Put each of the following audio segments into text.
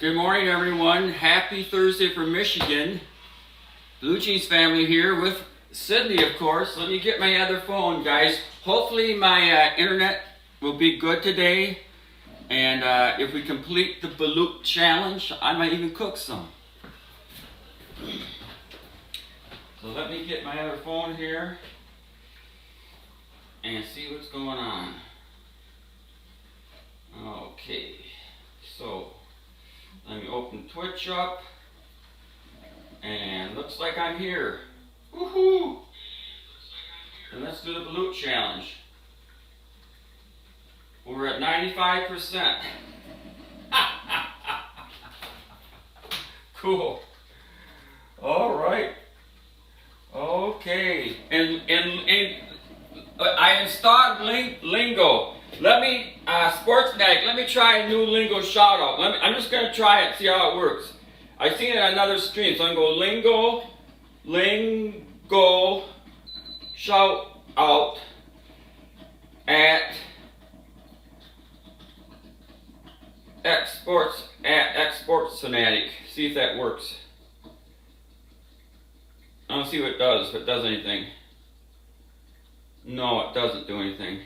Good morning, everyone. Happy Thursday from Michigan. Blue Jeans family here with Sydney, of course. Let me get my other phone, guys. Hopefully my internet will be good today. And if we complete the Balut challenge, I might even cook some. So let me get my other phone here and see what's going on. Okay, so let me open Twitch up, and looks like I'm here. Woohoo! And let's do the Balut challenge. We're at 95%. Cool. All right. Okay. And I installed lingo. Let me, Sportsmatic, let me try a new lingo shout out. I'm just going to try it, see how it works. I've seen it on another stream, so I'm going to go lingo, shout out at Sportsmatic. See if that works. I don't see what it does, if it does anything. No, it doesn't do anything.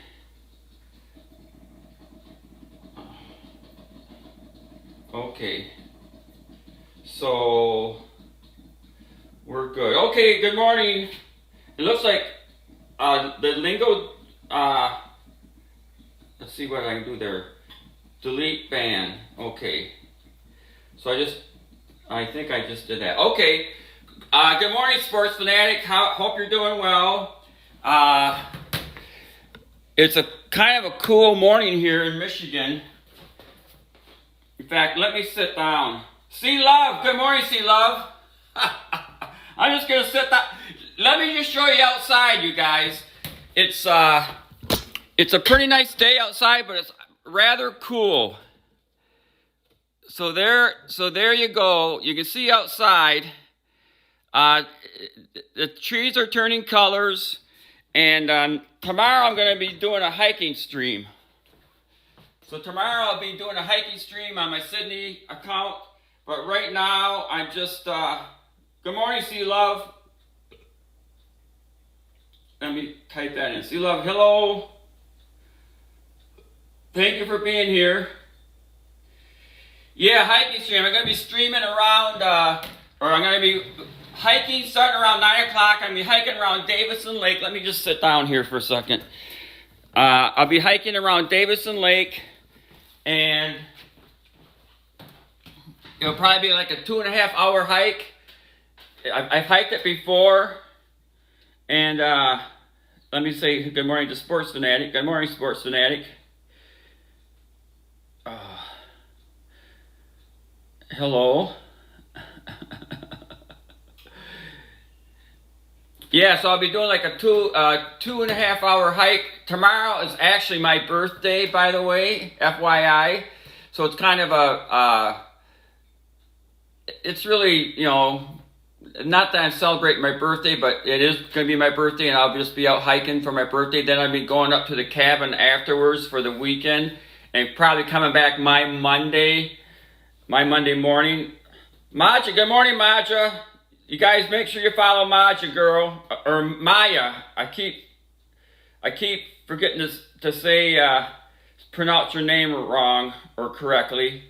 Okay, so we're good. Okay, good morning. It looks like the lingo, let's see what I can do there. Delete ban. Okay, so I think I just did that. Okay, good morning, Sports Fanatic. Hope you're doing well. It's a kind of a cool morning here in Michigan. In fact, let me sit down. C-Love, good morning, C-Love. I'm just gonna sit down. Let me just show you outside, you guys. It's a pretty nice day outside, but it's rather cool. So there you go. You can see outside. The trees are turning colors, and tomorrow I'm gonna be doing a hiking stream. So tomorrow I'll be doing a hiking stream on my Sydney account, but right now I'm just, good morning, C-Love. Let me type that in. C-Love, hello. Thank you for being here. Yeah, hiking stream. I'm going to be streaming around, or I'm going to be hiking starting around 9 o'clock. I'm going to be hiking around Davison Lake. Let me just sit down here for a second. I'll be hiking around Davison Lake. And it'll probably be like a 2.5 hour hike. I've hiked it before. And let me say good morning to Sports Fanatic. Good morning, Sports Fanatic. Hello. Yeah, so I'll be doing like a 2.5 hour hike. Tomorrow is actually my birthday, by the way, FYI. So it's kind of it's really, you know, not that I'm celebrating my birthday, but it is going to be my birthday, and I'll just be out hiking for my birthday. Then I'll be going up to the cabin afterwards for the weekend, and probably coming back my Monday morning. Maja, good morning, Maja. You guys make sure you follow Maja, girl, or Maya. I keep forgetting to say, pronounce your name wrong or correctly.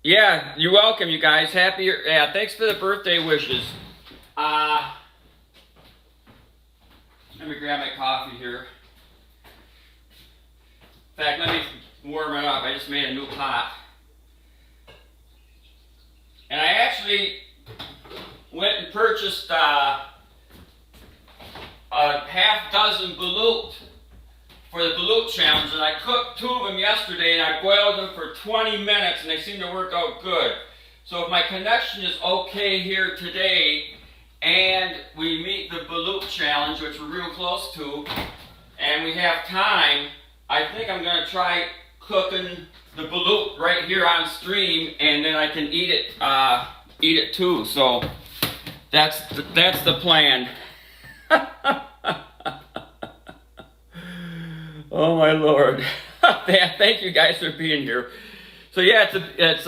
Yeah, you're welcome, you guys. Thanks for the birthday wishes. Let me grab my coffee here. In fact, let me warm it up. I just made a new pot. And I actually went and purchased a half dozen Balut for the Balut challenge, and I cooked 2 of them yesterday, and I boiled them for 20 minutes, and they seem to work out good. So if my connection is okay here today, and we meet the Balut challenge, which we're real close to, and we have time, I think I'm going to try cooking the Balut right here on stream, and then I can eat it too. So that's the plan. Oh my Lord. Thank you guys for being here. So yeah, it's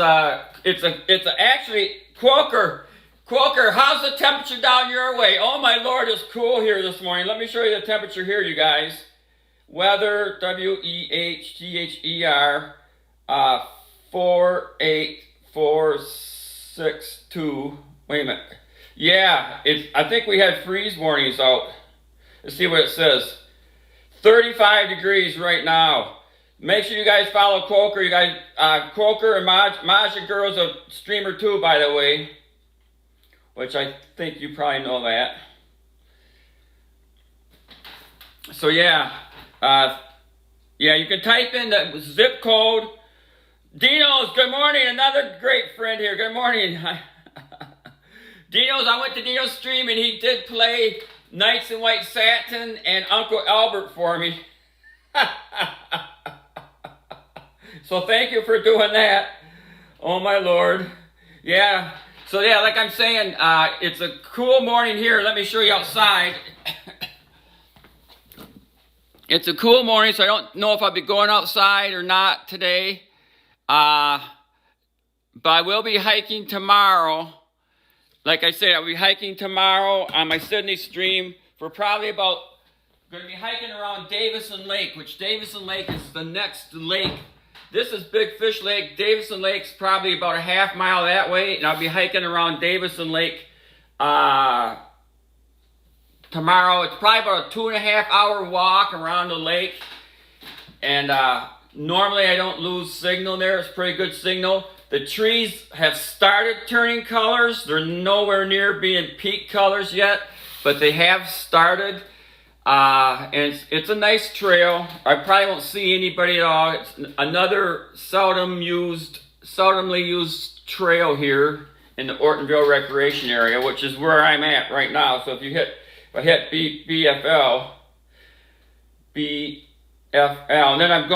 actually Quaker. Quaker, how's the temperature down your way? Oh my Lord, it's cool here this morning. Let me show you the temperature here, you guys. Weather, WEHTHER, 48462. Wait a minute. Yeah, I think we had freeze warnings out. Let's see what it says. 35 degrees right now. Make sure you guys follow Quaker. You guys, Quaker and Maja Girl's a streamer too, by the way. Which I think you probably know that. So yeah, you can type in the zip code. Dino's, good morning. Another great friend here. Good morning. Dino's, I went to Dino's stream and he did play Knights in White Satin and Uncle Albert for me. So thank you for doing that. Oh my Lord. Yeah. So yeah, like I'm saying, it's a cool morning here. Let me show you outside. It's a cool morning, so I don't know if I'll be going outside or not today. But I will be hiking tomorrow. Like I said, I'll be hiking tomorrow on my Sydney stream for probably about, going to be hiking around Davison Lake, which Davison Lake is the next lake. This is Big Fish Lake. Davison Lake's probably about a half mile that way, and I'll be hiking around Davison Lake tomorrow. It's probably about a 2.5 hour walk around the lake, and normally I don't lose signal there. It's pretty good signal. The trees have started turning colors. They're nowhere near being peak colors yet, but they have started. And it's a nice trail. I probably won't see anybody at all. It's another seldomly used trail here in the Ortonville Recreation Area, which is where I'm at right now. So if I hit BFL, and then I'm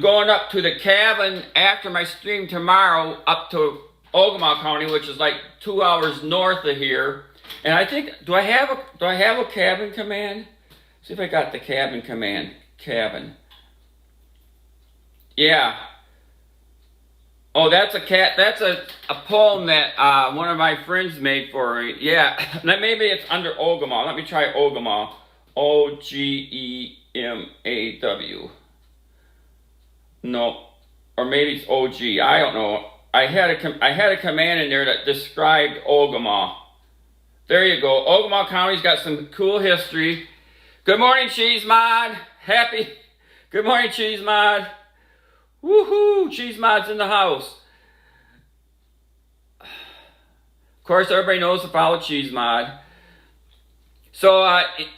going up to the cabin after my stream tomorrow, up to Ogama County, which is like 2 hours north of here. And I think, do I have a cabin command? See if I got the cabin command. Cabin. Yeah. Oh, that's a poem that one of my friends made for me. Yeah. Maybe it's under Ogama. Let me try Ogama. Ogemaw. No. Or maybe it's OG. I don't know. I had a command in there that described Ogama. There you go. Ogama County's got some cool history. Good morning, Cheese Mod. Good morning, Cheese Mod. Woohoo! Cheese Mod's in the house. Of course, everybody knows to follow Cheese Mod. So,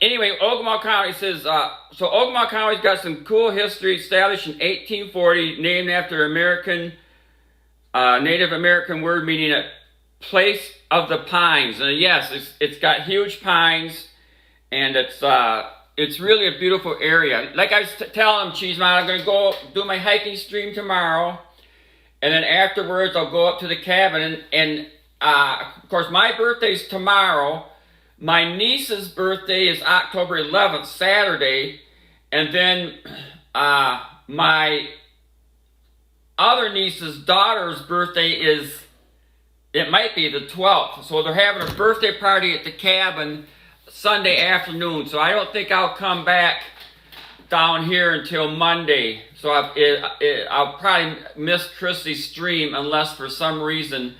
anyway, Ogama County says, so Ogama County's got some cool history, established in 1840, named after Native American word meaning a place of the pines. And yes, it's got huge pines, and it's really a beautiful area. Like I was telling Cheese Man, I'm going to go do my hiking stream tomorrow, and then afterwards I'll go up to the cabin, and of course my birthday's tomorrow. My niece's birthday is October 11th, Saturday, and then my other niece's daughter's birthday is, it might be the 12th. So they're having a birthday party at the cabin Sunday afternoon. So I don't think I'll come back down here until Monday. So I'll probably miss Chrissy's stream unless for some reason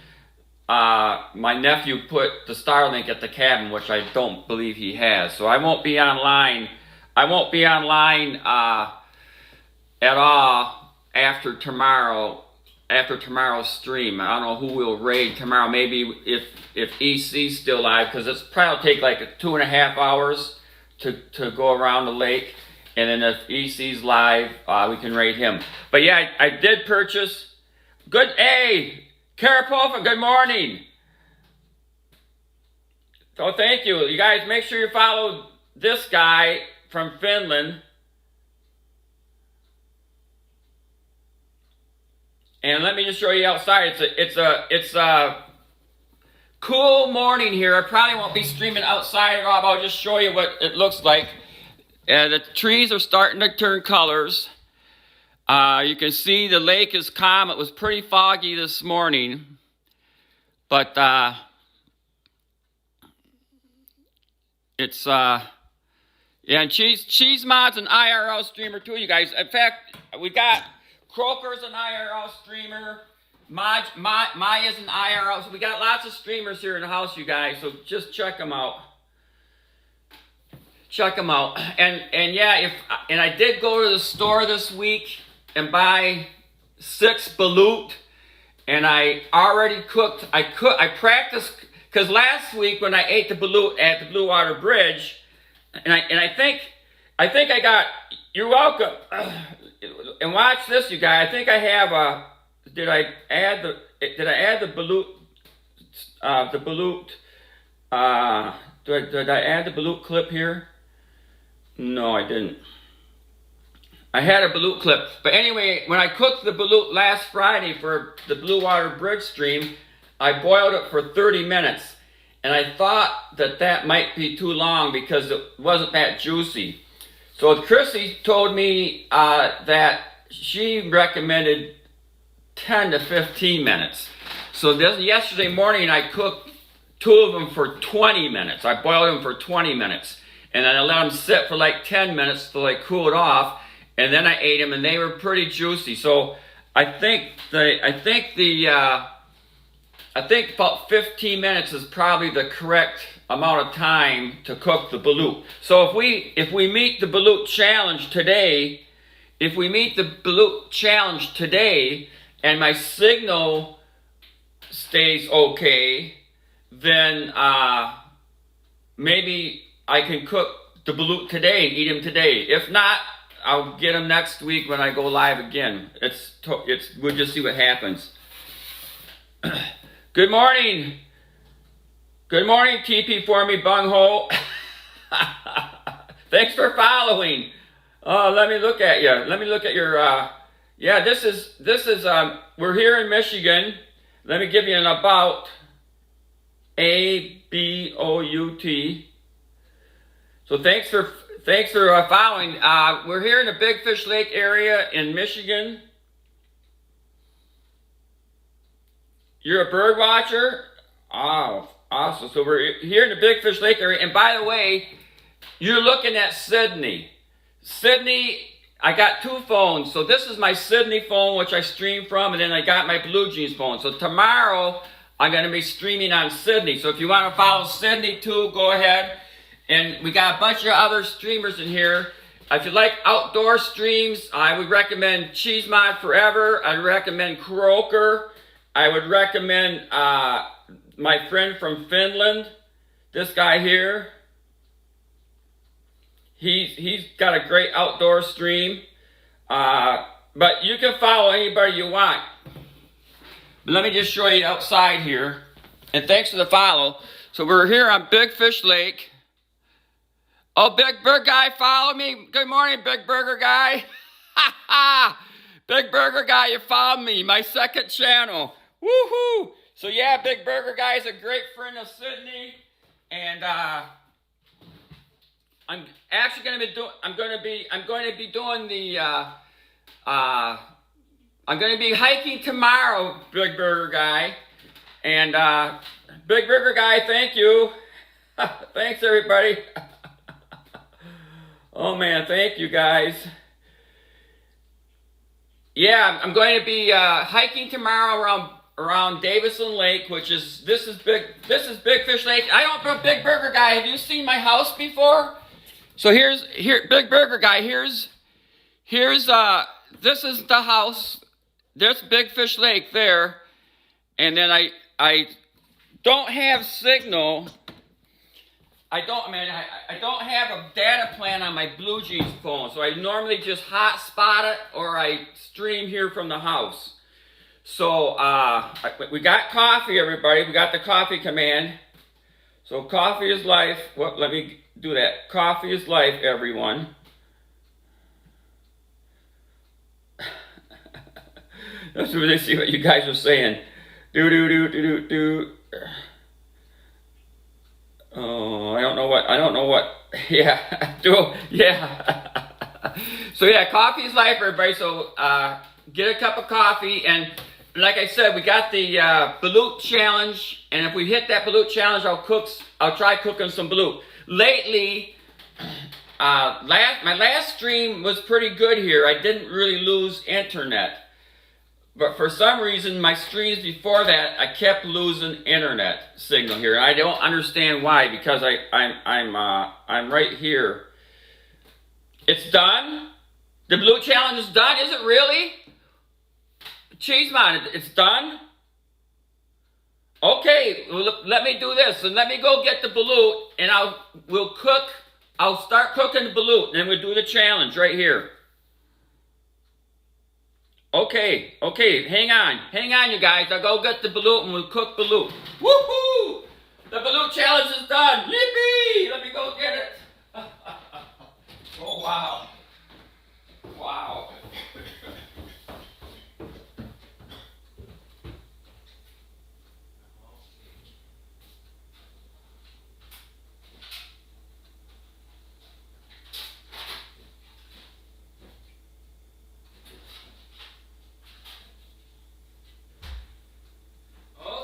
my nephew put the Starlink at the cabin, which I don't believe he has. So I won't be online. I won't be online at all after tomorrow's stream. I don't know who will raid tomorrow. Maybe if EC's still live, because it's probably take like 2.5 hours to go around the lake. And then if EC's live, we can raid him. But yeah, I did purchase. Good, hey, Karapofa, good morning. So thank you. You guys make sure you follow this guy from Finland. And let me just show you outside. It's a cool morning here. I probably won't be streaming outside at all, but I'll just show you what it looks like. The trees are starting to turn colors. You can see the lake is calm. It was pretty foggy this morning, but it's yeah. And Cheese Mod's an IRL streamer too, you guys. In fact, we got Croker's an IRL streamer. Maya's an IRL. So we got lots of streamers here in the house, you guys. So just check them out. Check them out. And yeah, I did go to the store this week and buy 6 balut, and I already cooked. I practiced, because last week when I ate the balut at the Blue Water Bridge, and I think I got. You're welcome. And watch this, you guys. I think I have a. Did I add the balut? The balut. Did I add the balut clip here? No, I didn't. I had a balut clip. But anyway, when I cooked the balut last Friday for the Blue Water Bridge stream, I boiled it for 30 minutes. And I thought that might be too long because it wasn't that juicy. So Chrissy told me that she recommended 10 to 15 minutes. So yesterday morning I cooked 2 of them for 20 minutes. I boiled them for 20 minutes. And then I let them sit for like 10 minutes till they cooled off. And then I ate them, and they were pretty juicy. So I think about 15 minutes is probably the correct amount of time to cook the balut. So if we meet the balut challenge today, and my signal stays okay, then maybe I can cook the balut today and eat them today. If not, I'll get them next week when I go live again. We'll just see what happens. Good morning. Good morning, TP for me, Bungho. Thanks for following. Oh, let me look at you. Let me look at your. Yeah, this is. We're here in Michigan. Let me give you an about. ABOUT. So thanks for following. We're here in the Big Fish Lake area in Michigan. You're a bird watcher? Oh, awesome. So we're here in the Big Fish Lake area. And by the way, you're looking at Sydney. Sydney, I got 2 phones. So this is my Sydney phone, which I stream from, and then I got my Blue Jeans phone. So tomorrow, I'm going to be streaming on Sydney. So if you want to follow Sydney too, go ahead. And we got a bunch of other streamers in here. If you like outdoor streams, I would recommend Cheese Mod Forever. I'd recommend Croker. I would recommend my friend from Finland, this guy here. He's got a great outdoor stream. But you can follow anybody you want. But let me just show you outside here. And thanks for the follow. So we're here on Big Fish Lake. Oh, Big Burger Guy, follow me. Good morning, Big Burger Guy. Big Burger Guy, you followed me. My second channel. Woohoo! So yeah, Big Burger Guy is a great friend of Sydney, and I'm actually going to be doing. I'm going to be hiking tomorrow, Big Burger Guy, and Big Burger Guy, thank you. Thanks everybody. Oh man, thank you guys. Yeah, I'm going to be hiking tomorrow around Davison Lake, this is Big Fish Lake. I don't know, Big Burger Guy, have you seen my house before? So here Big Burger Guy, here's this is the house. There's Big Fish Lake there. And then I don't have signal. I don't have a data plan on my Blue Jeans phone, so I normally just hotspot it or I stream here from the house. So we got coffee, everybody. We got the coffee command. So coffee is life. Well, let me do that. Coffee is life, everyone. Let's really see what you guys are saying. Do. Oh, I don't know what. Yeah, yeah. So yeah, coffee is life, everybody. So get a cup of coffee, and like I said, we got the balut challenge, and if we hit that balut challenge, I'll try cooking some balut. Lately, my last stream was pretty good here. I didn't really lose internet, but for some reason, my streams before that, I kept losing internet signal here. And I don't understand why, because I'm right here. It's done. The balut challenge is done. Is it really? Cheeseman, it's done? Okay, well, let me do this. And let me go get the balut, and I'll start cooking the balut, and then we'll do the challenge right here. Okay, hang on, you guys. I'll go get the balut, and we'll cook balut. Woohoo! The balut challenge is done. Yippee! Let me go get it. Oh, wow. Wow.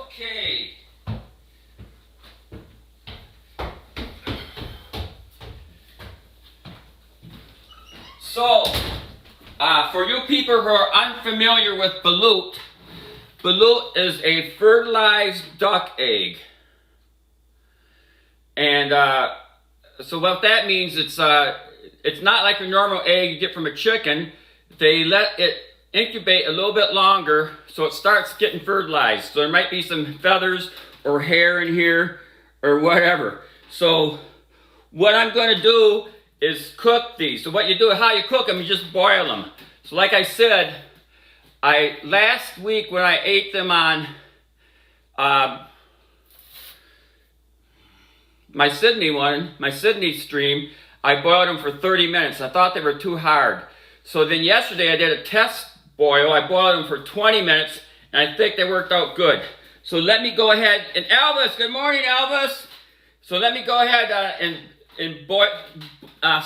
Okay. So, for you people who are unfamiliar with balut, balut is a fertilized duck egg. And so what that means, it's not like a normal egg you get from a chicken. They let it incubate a little bit longer so it starts getting fertilized. So there might be some feathers or hair in here or whatever. So what I'm going to do is cook these. So what you do, how you cook them, you just boil them. So like I said, last week when I ate them on my Sydney stream, I boiled them for 30 minutes. I thought they were too hard. So then yesterday I did a test boil. I boiled them for 20 minutes, and I think they worked out good. So let me go ahead, and Elvis, good morning, Elvis. So let me go ahead and boil,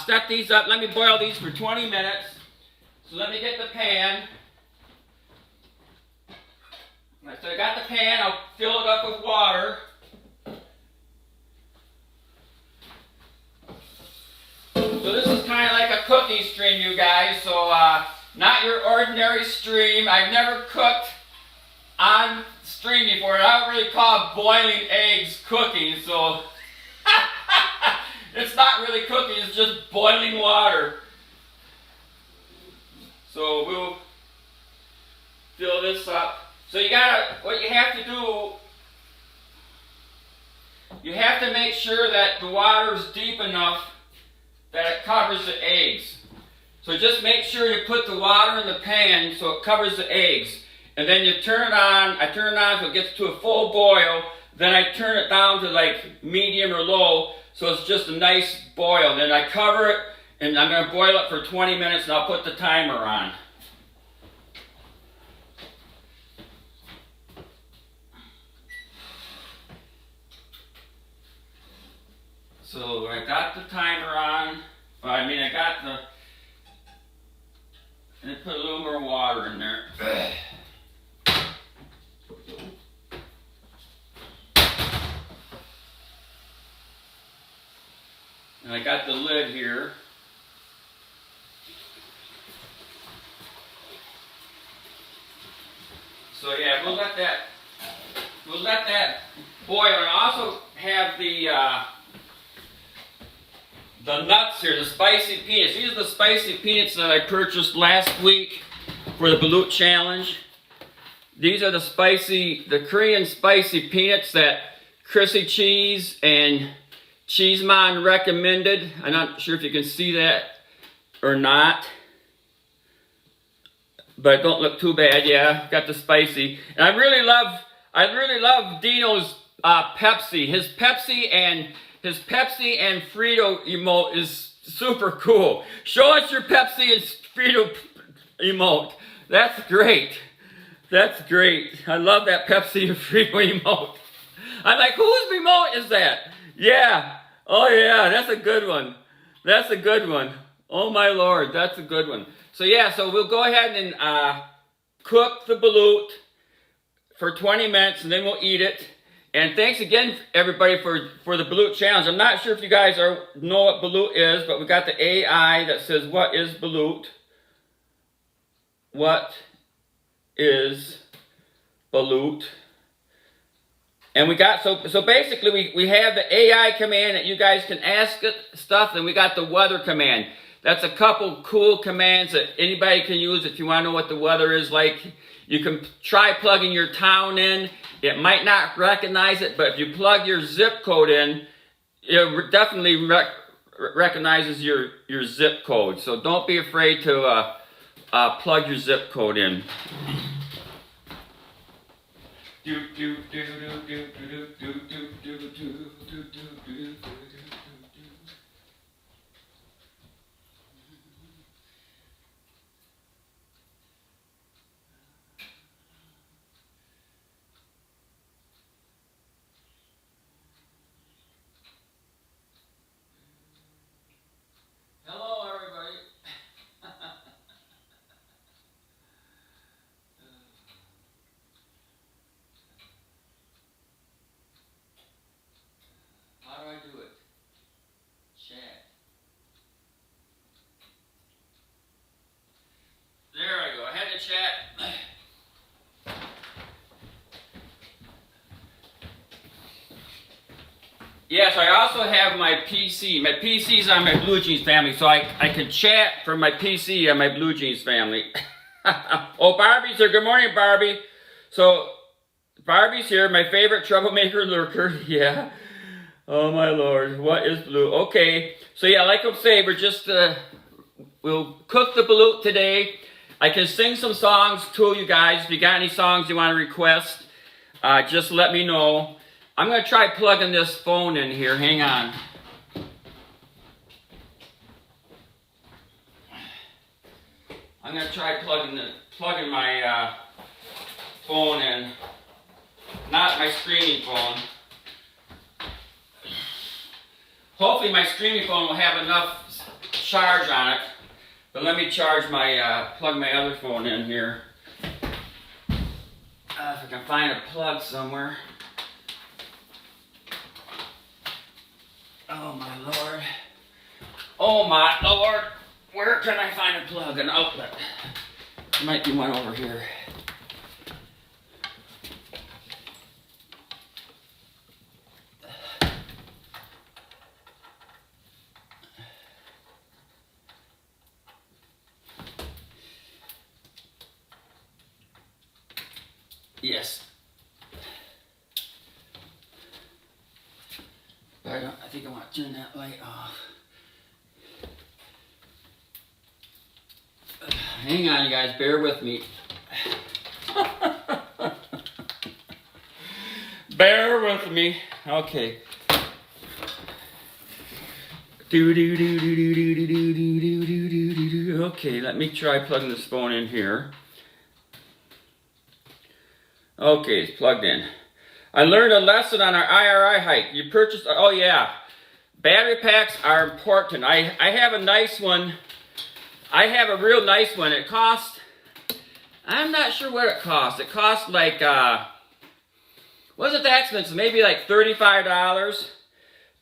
set these up. Let me boil these for 20 minutes. So let me get the pan. So I got the pan, I'll fill it up with water. So this is kind of like a cooking stream, you guys. So not your ordinary stream. I've never cooked on stream before. I don't really call boiling eggs cooking. So it's not really cooking. It's just boiling water. So we'll fill this up. So what you have to do, you have to make sure that the water is deep enough that it covers the eggs. So just make sure you put the water in the pan so it covers the eggs. And then you turn it on. I turn it on so it gets to a full boil. Then I turn it down to like medium or low so it's just a nice boil. Then I cover it and I'm going to boil it for 20 minutes and I'll put the timer on. So I got the timer on. I got the, and put a little more water in there. And I got the lid here. So yeah, we'll let that boil. And I also have the nuts here, the spicy peanuts. These are the spicy peanuts that I purchased last week for the Balut challenge. These are the Korean spicy peanuts that Chrissy Cheese and Cheeseman recommended. I'm not sure if you can see that or not, but it don't look too bad. Yeah, got the spicy. And I really love Dino's Pepsi. His Pepsi and Frito emote is super cool. Show us your Pepsi and Frito emote. That's great. That's great. I love that Pepsi and Frito emote. I'm like, whose remote is that? Yeah. Oh yeah, that's a good one. That's a good one. Oh my Lord, that's a good one. So yeah, so we'll go ahead and cook the balut for 20 minutes and then we'll eat it. And thanks again, everybody, for the Balut challenge. I'm not sure if you guys know what Balut is, but we got the AI that says, what is Balut? What is Balut? And we got, so basically we have the AI command that you guys can ask it stuff, and we got the weather command. That's a couple cool commands that anybody can use if you want to know what the weather is like. You can try plugging your town in. It might not recognize it, but if you plug your zip code in, it definitely recognizes your zip code. So don't be afraid to plug your zip code in. Hello, everybody. How do I do it? Chat. There I go. I had to chat. Yes, I also have my PC. My PC's on my Blue Jeans family, so I can chat from my PC on my Blue Jeans family. Oh, Barbie's here. Good morning, Barbie. So, Barbie's here, my favorite troublemaker lurker. Yeah. Oh, my Lord. What is Blue? Okay. So, yeah, like I say, we're just, we'll cook the balut today. I can sing some songs to you guys. If you got any songs you want to request, just let me know. I'm going to try plugging this phone in here. Hang on. I'm going to try plugging my phone in. Not my streaming phone. Hopefully my streaming phone will have enough charge on it. But let me charge my, plug my other phone in here. If I can find a plug somewhere. Oh my Lord. Oh my Lord. Where can I find a plug? An outlet. There might be one over here. Yes. But I think I want to turn that light off. Hang on, you guys. Bear with me. Bear with me. Okay. Okay, let me try plugging this phone in here. Okay, it's plugged in. I learned a lesson on our IRI hike. You purchased, oh yeah, battery packs are important. I have a nice one. I have a real nice one. It cost, I'm not sure what it cost. It cost like, wasn't that expensive? Maybe like $35,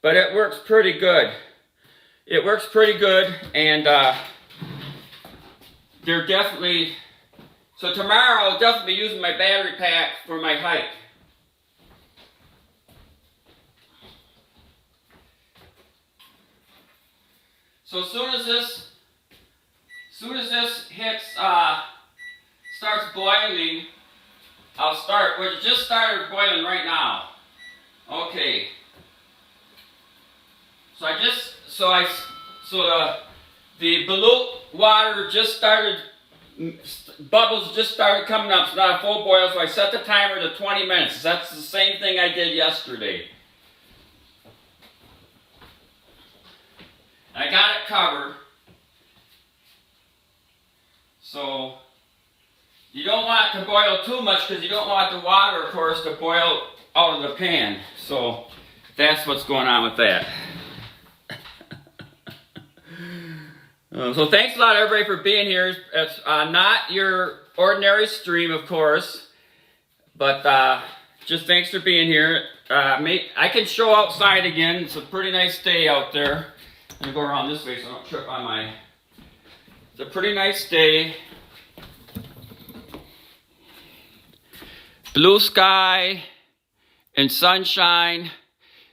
but it works pretty good. It works pretty good, and they're definitely, so tomorrow I'll definitely be using my battery pack for my hike. So as soon as this hits, starts boiling, I'll start, well, it just started boiling right now. Okay. The balut water just started, bubbles just started coming up. It's not a full boil, so I set the timer to 20 minutes. That's the same thing I did yesterday. I got it covered. So you don't want it to boil too much because you don't want the water, of course, to boil out of the pan. So that's what's going on with that. So thanks a lot, everybody, for being here. It's not your ordinary stream, of course, but just thanks for being here. I can show outside again. It's a pretty nice day out there. I'm going to go around this way so I don't trip on my... It's a pretty nice day. Blue sky and sunshine.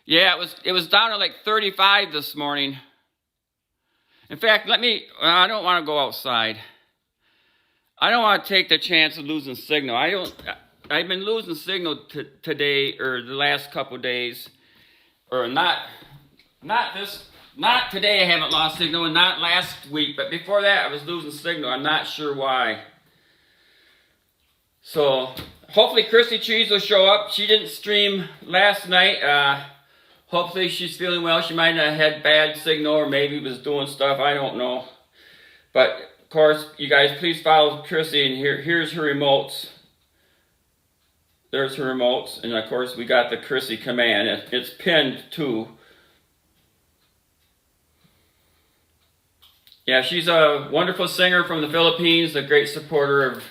Yeah, it was down to like 35 this morning. In fact, I don't want to go outside. I don't want to take the chance of losing signal. I've been losing signal today, or the last couple days, or not today I haven't lost signal, and not last week, but before that I was losing signal. I'm not sure why. So, hopefully Chrissy Cheese will show up. She didn't stream last night. Hopefully she's feeling well. She might have had bad signal, or maybe was doing stuff. I don't know. But, of course, you guys, please follow Chrissy. And here's her remotes. There's her remotes. And, of course, we got the Chrissy command. It's pinned, too. Yeah, she's a wonderful singer from the Philippines. A great supporter of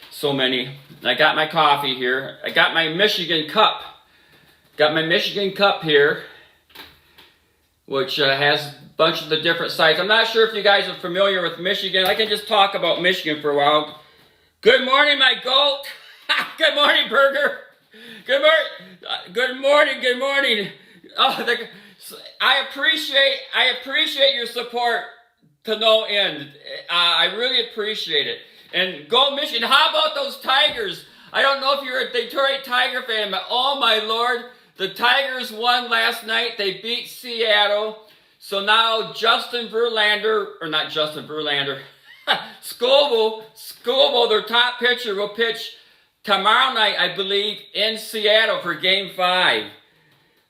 so many. I got my coffee here. I got my Michigan cup. Got my Michigan cup here, which has a bunch of the different sites. I'm not sure if you guys are familiar with Michigan. I can just talk about Michigan for a while. Good morning, my goat. Good morning, Burger. Good morning. Good morning. Good morning. Oh, I appreciate your support to no end. I really appreciate it. And go Michigan. How about those Tigers? I don't know if you're a Detroit Tiger fan, but oh my Lord. The Tigers won last night. They beat Seattle. So now Justin Verlander, or not Justin Verlander, Scoble, their top pitcher, will pitch tomorrow night, I believe, in Seattle for Game 5.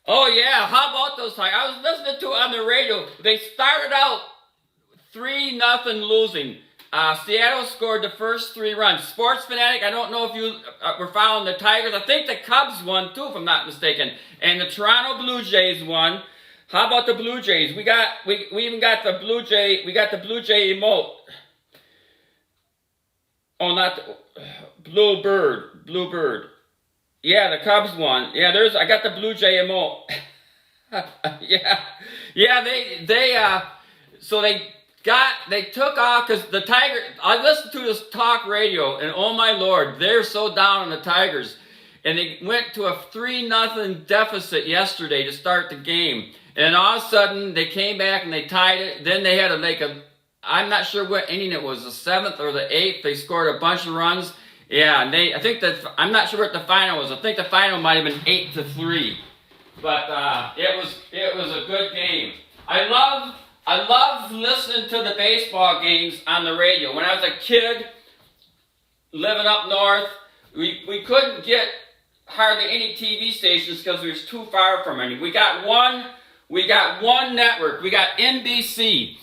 Oh yeah, how about those Tigers? I was listening to it on the radio. They started out 3-0 losing. Seattle scored the first 3 runs. Sports Fanatic, I don't know if you were following the Tigers. I think the Cubs won too, if I'm not mistaken. And the Toronto Blue Jays won. How about the Blue Jays? We even got the Blue Jay. We got the Blue Jay emote. Oh, not the Bluebird. Yeah, the Cubs won. Yeah, I got the Blue Jay emote. yeah. They took off because the Tigers, I listened to this talk radio, and oh my Lord, they're so down on the Tigers. And they went to a 3-0 deficit yesterday to start the game. And all of a sudden, they came back and they tied it. Then they had I'm not sure what inning it was, the 7th or the 8th. They scored a bunch of runs. Yeah, and I'm not sure what the final was. I think the final might have been 8-3. But it was a good game. I love listening to the baseball games on the radio. When I was a kid, living up north, we couldn't get hardly any TV stations because we was too far from any. We got one network. We got NBC.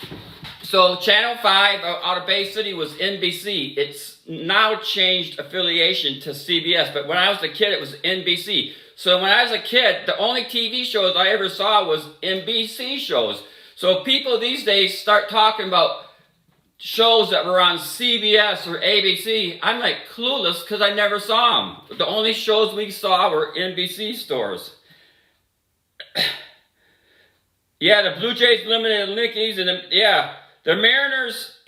So Channel 5 out of Bay City was NBC. It's now changed affiliation to CBS. But when I was a kid, it was NBC. So when I was a kid, the only TV shows I ever saw was NBC shows. So people these days start talking about shows that were on CBS or ABC. I'm like clueless because I never saw them. The only shows we saw were NBC stores. Yeah, the Blue Jays eliminated the Yankees, and the Mariners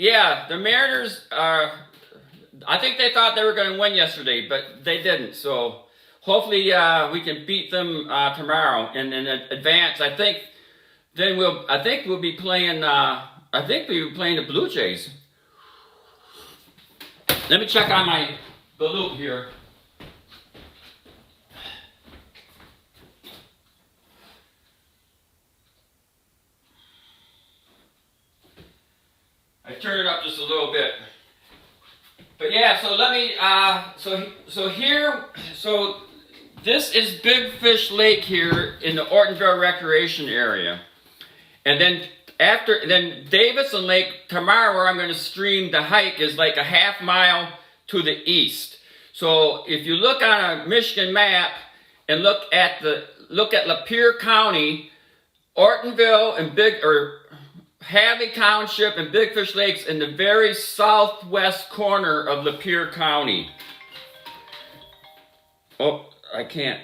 are. I think they thought they were going to win yesterday, but they didn't. So hopefully we can beat them tomorrow and advance. I think we'll be playing. I think we were playing the Blue Jays. Let me check on my Balut here. I turned it up just a little bit. But yeah, so let me, so this is Big Fish Lake here in the Ortonville Recreation Area. And then Davidson Lake, tomorrow where I'm going to stream the hike, is like a half mile to the east. So if you look on a Michigan map and look at Lapeer County, Ortonville and Hadley Township and Big Fish Lakes in the very southwest corner of Lapeer County. Oh, I can't.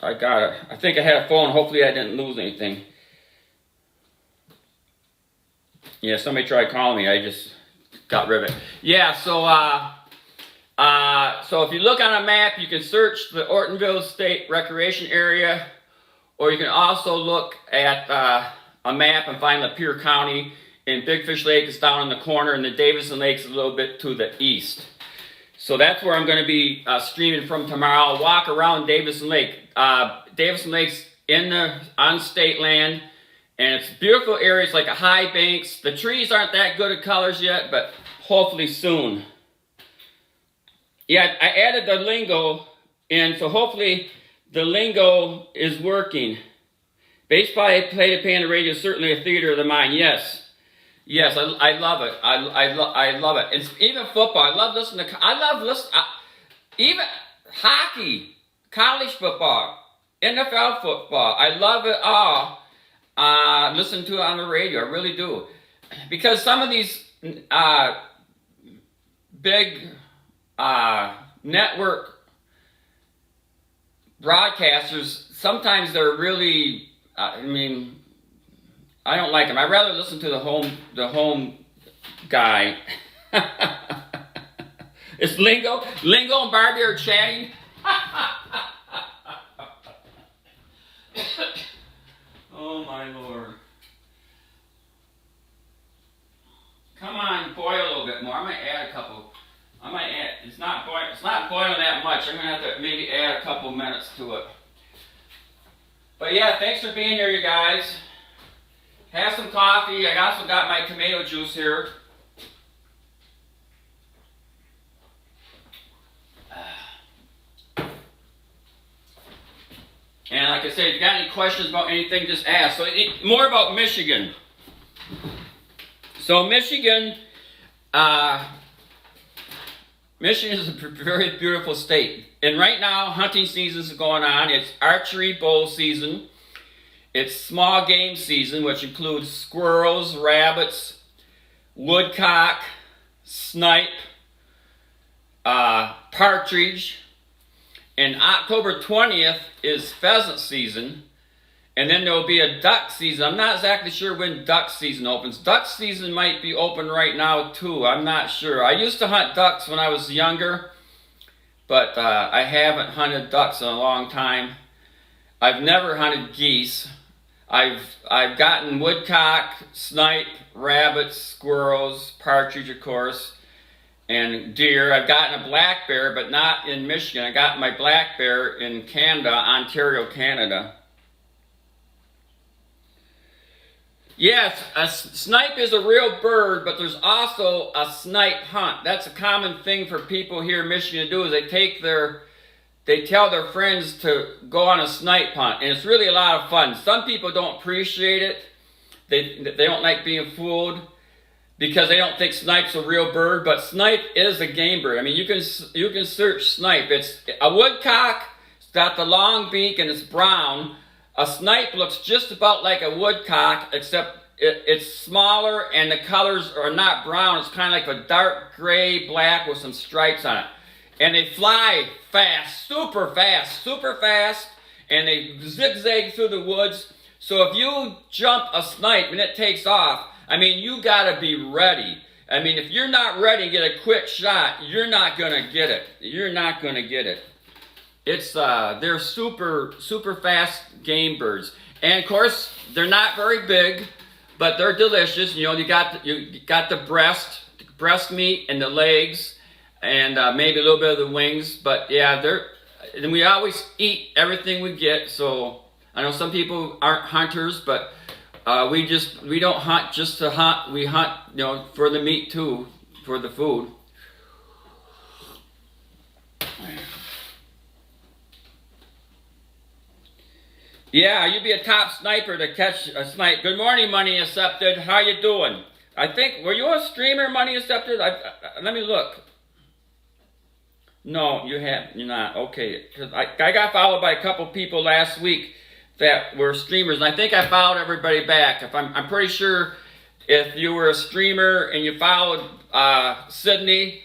I got it. I think I had a phone. Hopefully I didn't lose anything. Yeah, somebody tried calling me. I just got rid of it. Yeah, so so if you look on a map, you can search the Ortonville State Recreation Area, or you can also look at a map and find Lapeer County, and Big Fish Lake is down in the corner, and the Davison Lake is a little bit to the east. So that's where I'm going to be streaming from tomorrow. I'll walk around Davison Lake. Davison Lake's on state land, and it's a beautiful area. It's like a high banks. The trees aren't that good at colors yet, but hopefully soon. Yeah, I added the lingo in, so hopefully the lingo is working. Bass play the piano radio is certainly a theater of the mind. Yes. Yes, I love it. I love it. It's even football. I love listening to. Even hockey, college football, NFL football. I love it all. Listen to it on the radio. I really do, because some of these big network broadcasters, sometimes they're really. I don't like him. I'd rather listen to the home guy. It's Lingo and Barbie are chatting. Oh my Lord. Come on, boil a little bit more. I might add a couple. It's not boiling that much. I'm gonna have to maybe add a couple minutes to it. But yeah, thanks for being here, you guys. Have some coffee. I also got my tomato juice here. And like I said, if you got any questions about anything, just ask. So more about Michigan. So Michigan is a very beautiful state. And right now, hunting season is going on. It's archery bow season. It's small game season, which includes squirrels, rabbits, woodcock, snipe, partridge. And October 20th is pheasant season. And then there will be a duck season. I'm not exactly sure when duck season opens. Duck season might be open right now too. I'm not sure. I used to hunt ducks when I was younger, but I haven't hunted ducks in a long time. I've never hunted geese. I've gotten woodcock, snipe, rabbits, squirrels, partridge, of course, and deer. I've gotten a black bear, but not in Michigan. I got my black bear in Canada, Ontario, Canada. Yes, a snipe is a real bird, but there's also a snipe hunt. That's a common thing for people here in Michigan to do, is they tell their friends to go on a snipe hunt, and it's really a lot of fun. Some people don't appreciate it. They don't like being fooled because they don't think snipe's a real bird, but snipe is a game bird. I mean, you can search snipe. It's a woodcock. It's got the long beak and it's brown. A snipe looks just about like a woodcock, except it's smaller and the colors are not brown. It's kind of like a dark gray black with some stripes on it. And they fly fast, super fast, and they zigzag through the woods. So if you jump a snipe and it takes off, I mean, you gotta be ready. I mean, if you're not ready to get a quick shot, you're not gonna get it. You're not gonna get it. It's they're super fast game birds, and of course they're not very big, but they're delicious. You know, you got the breast meat and the legs, and maybe a little bit of the wings. But yeah, and we always eat everything we get. So I know some people aren't hunters, but we don't hunt just to hunt. We hunt, you know, for the meat too, for the food. Yeah, you'd be a top sniper to catch a snipe. Good morning, Money Accepted. How you doing? I think, were you a streamer, Money Accepted? Let me look. No, you're not. Okay, 'cause I got followed by a couple people last week that were streamers. And I think I followed everybody back. I'm pretty sure if you were a streamer and you followed Sydney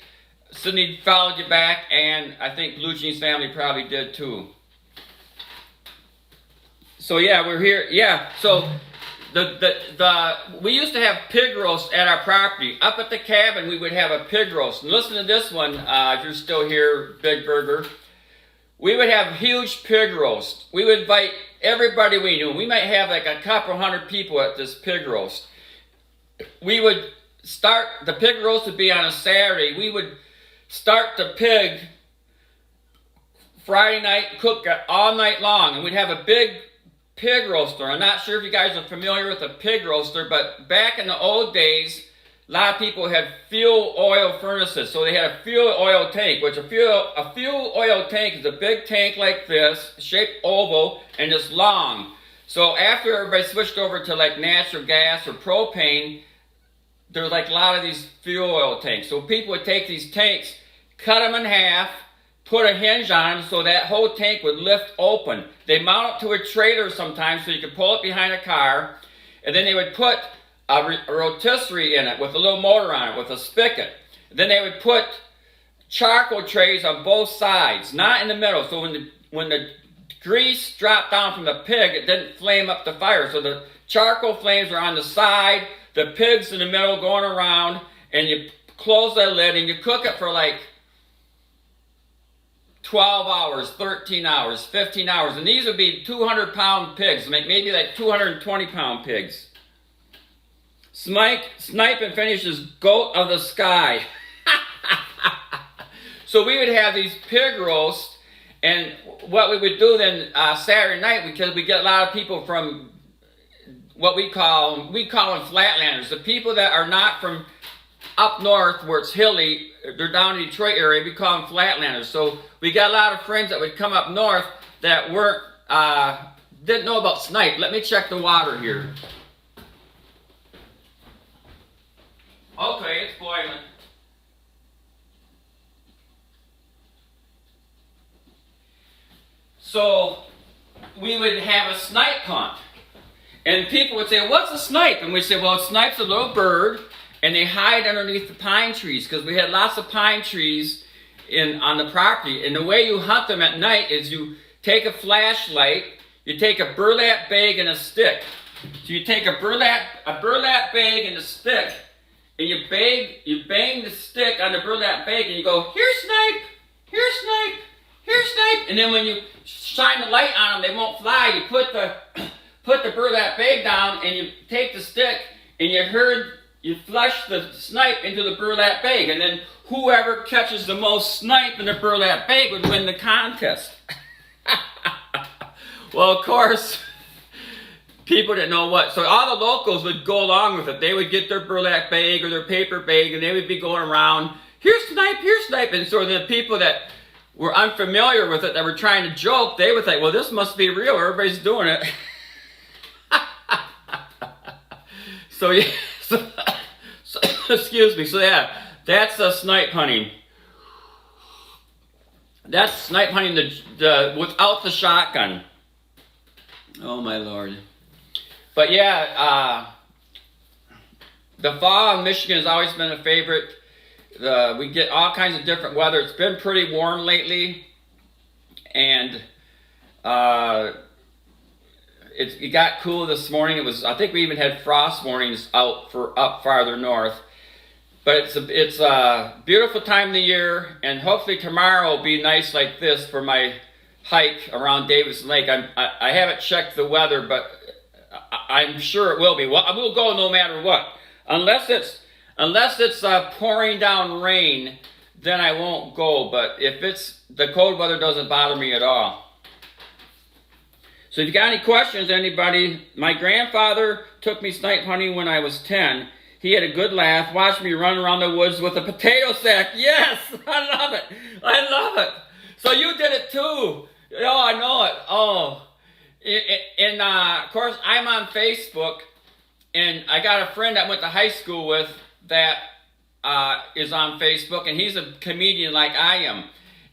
followed you back, and I think Blue Jeans family probably did too. So yeah, we're here. Yeah, so we used to have pig roast at our property. Up at the cabin, we would have a pig roast. And listen to this one, if you're still here, Big Burger. We would have huge pig roast. We would invite everybody we knew. We might have like a couple hundred people at this pig roast. We would start, the pig roast would be on a Saturday. We would start the pig Friday night, cook it all night long, and we'd have a big pig roaster. I'm not sure if you guys are familiar with a pig roaster, but back in the old days, a lot of people had fuel oil furnaces. So they had a fuel oil tank, which a fuel oil tank is a big tank like this, shaped oval, and it's long. So after everybody switched over to like natural gas or propane, there was like a lot of these fuel oil tanks. So people would take these tanks, cut them in half, put a hinge on them so that whole tank would lift open. They mount it to a trailer sometimes so you could pull it behind a car, and then they would put a rotisserie in it with a little motor on it with a spigot. Then they would put charcoal trays on both sides, not in the middle, so when the grease dropped down from the pig, it didn't flame up the fire. So the charcoal flames are on the side, the pig's in the middle going around, and you close that lid and you cook it for like 12 hours, 13 hours, 15 hours. And these would be 200-pound pigs, maybe like 220-pound pigs. Snipe and finish is goat of the sky. So we would have these pig roasts, and what we would do then Saturday night, because we get a lot of people from what we call them flatlanders, the people that are not from up north where it's hilly, they're down in the Detroit area, we call them flatlanders. So we got a lot of friends that would come up north that didn't know about snipe. Let me check the water here. Okay, it's boiling. So we would have a snipe hunt. And people would say, what's a snipe? And we'd say, well, a snipe's a little bird, and they hide underneath the pine trees, because we had lots of pine trees on the property. And the way you hunt them at night is you take a flashlight, you take a burlap bag and a stick. So you take a burlap bag and a stick, and you bang the stick on the burlap bag, and you go, here's snipe, here's snipe, here's snipe. And then when you shine the light on them, they won't fly. You put the burlap bag down, and you take the stick, and you flush the snipe into the burlap bag, and then whoever catches the most snipe in the burlap bag would win the contest. Well, of course, people didn't know what. So all the locals would go along with it. They would get their burlap bag or their paper bag, and they would be going around, here's snipe, here's snipe. And so the people that were unfamiliar with it, that were trying to joke, they would think, well, this must be real. Everybody's doing it. So, yeah. So, excuse me. So, yeah, that's snipe hunting. That's snipe hunting without the shotgun. Oh, my Lord. But, yeah, the fall in Michigan has always been a favorite. We get all kinds of different weather. It's been pretty warm lately. And it got cool this morning. I think we even had frost warnings out for up farther north. But it's a beautiful time of the year, and hopefully tomorrow will be nice like this for my hike around Davidson Lake. I haven't checked the weather, but I'm sure it will be. Well, I will go no matter what, unless it's pouring down rain, then I won't go. But if the cold weather doesn't bother me at all. So if you got any questions, anybody, my grandfather took me snipe hunting when I was 10. He had a good laugh, watched me run around the woods with a potato sack. Yes, I love it. I love it. So you did it too. Oh, I know it. Oh. And of course, I'm on Facebook, and I got a friend I went to high school with that is on Facebook, and he's a comedian like I am.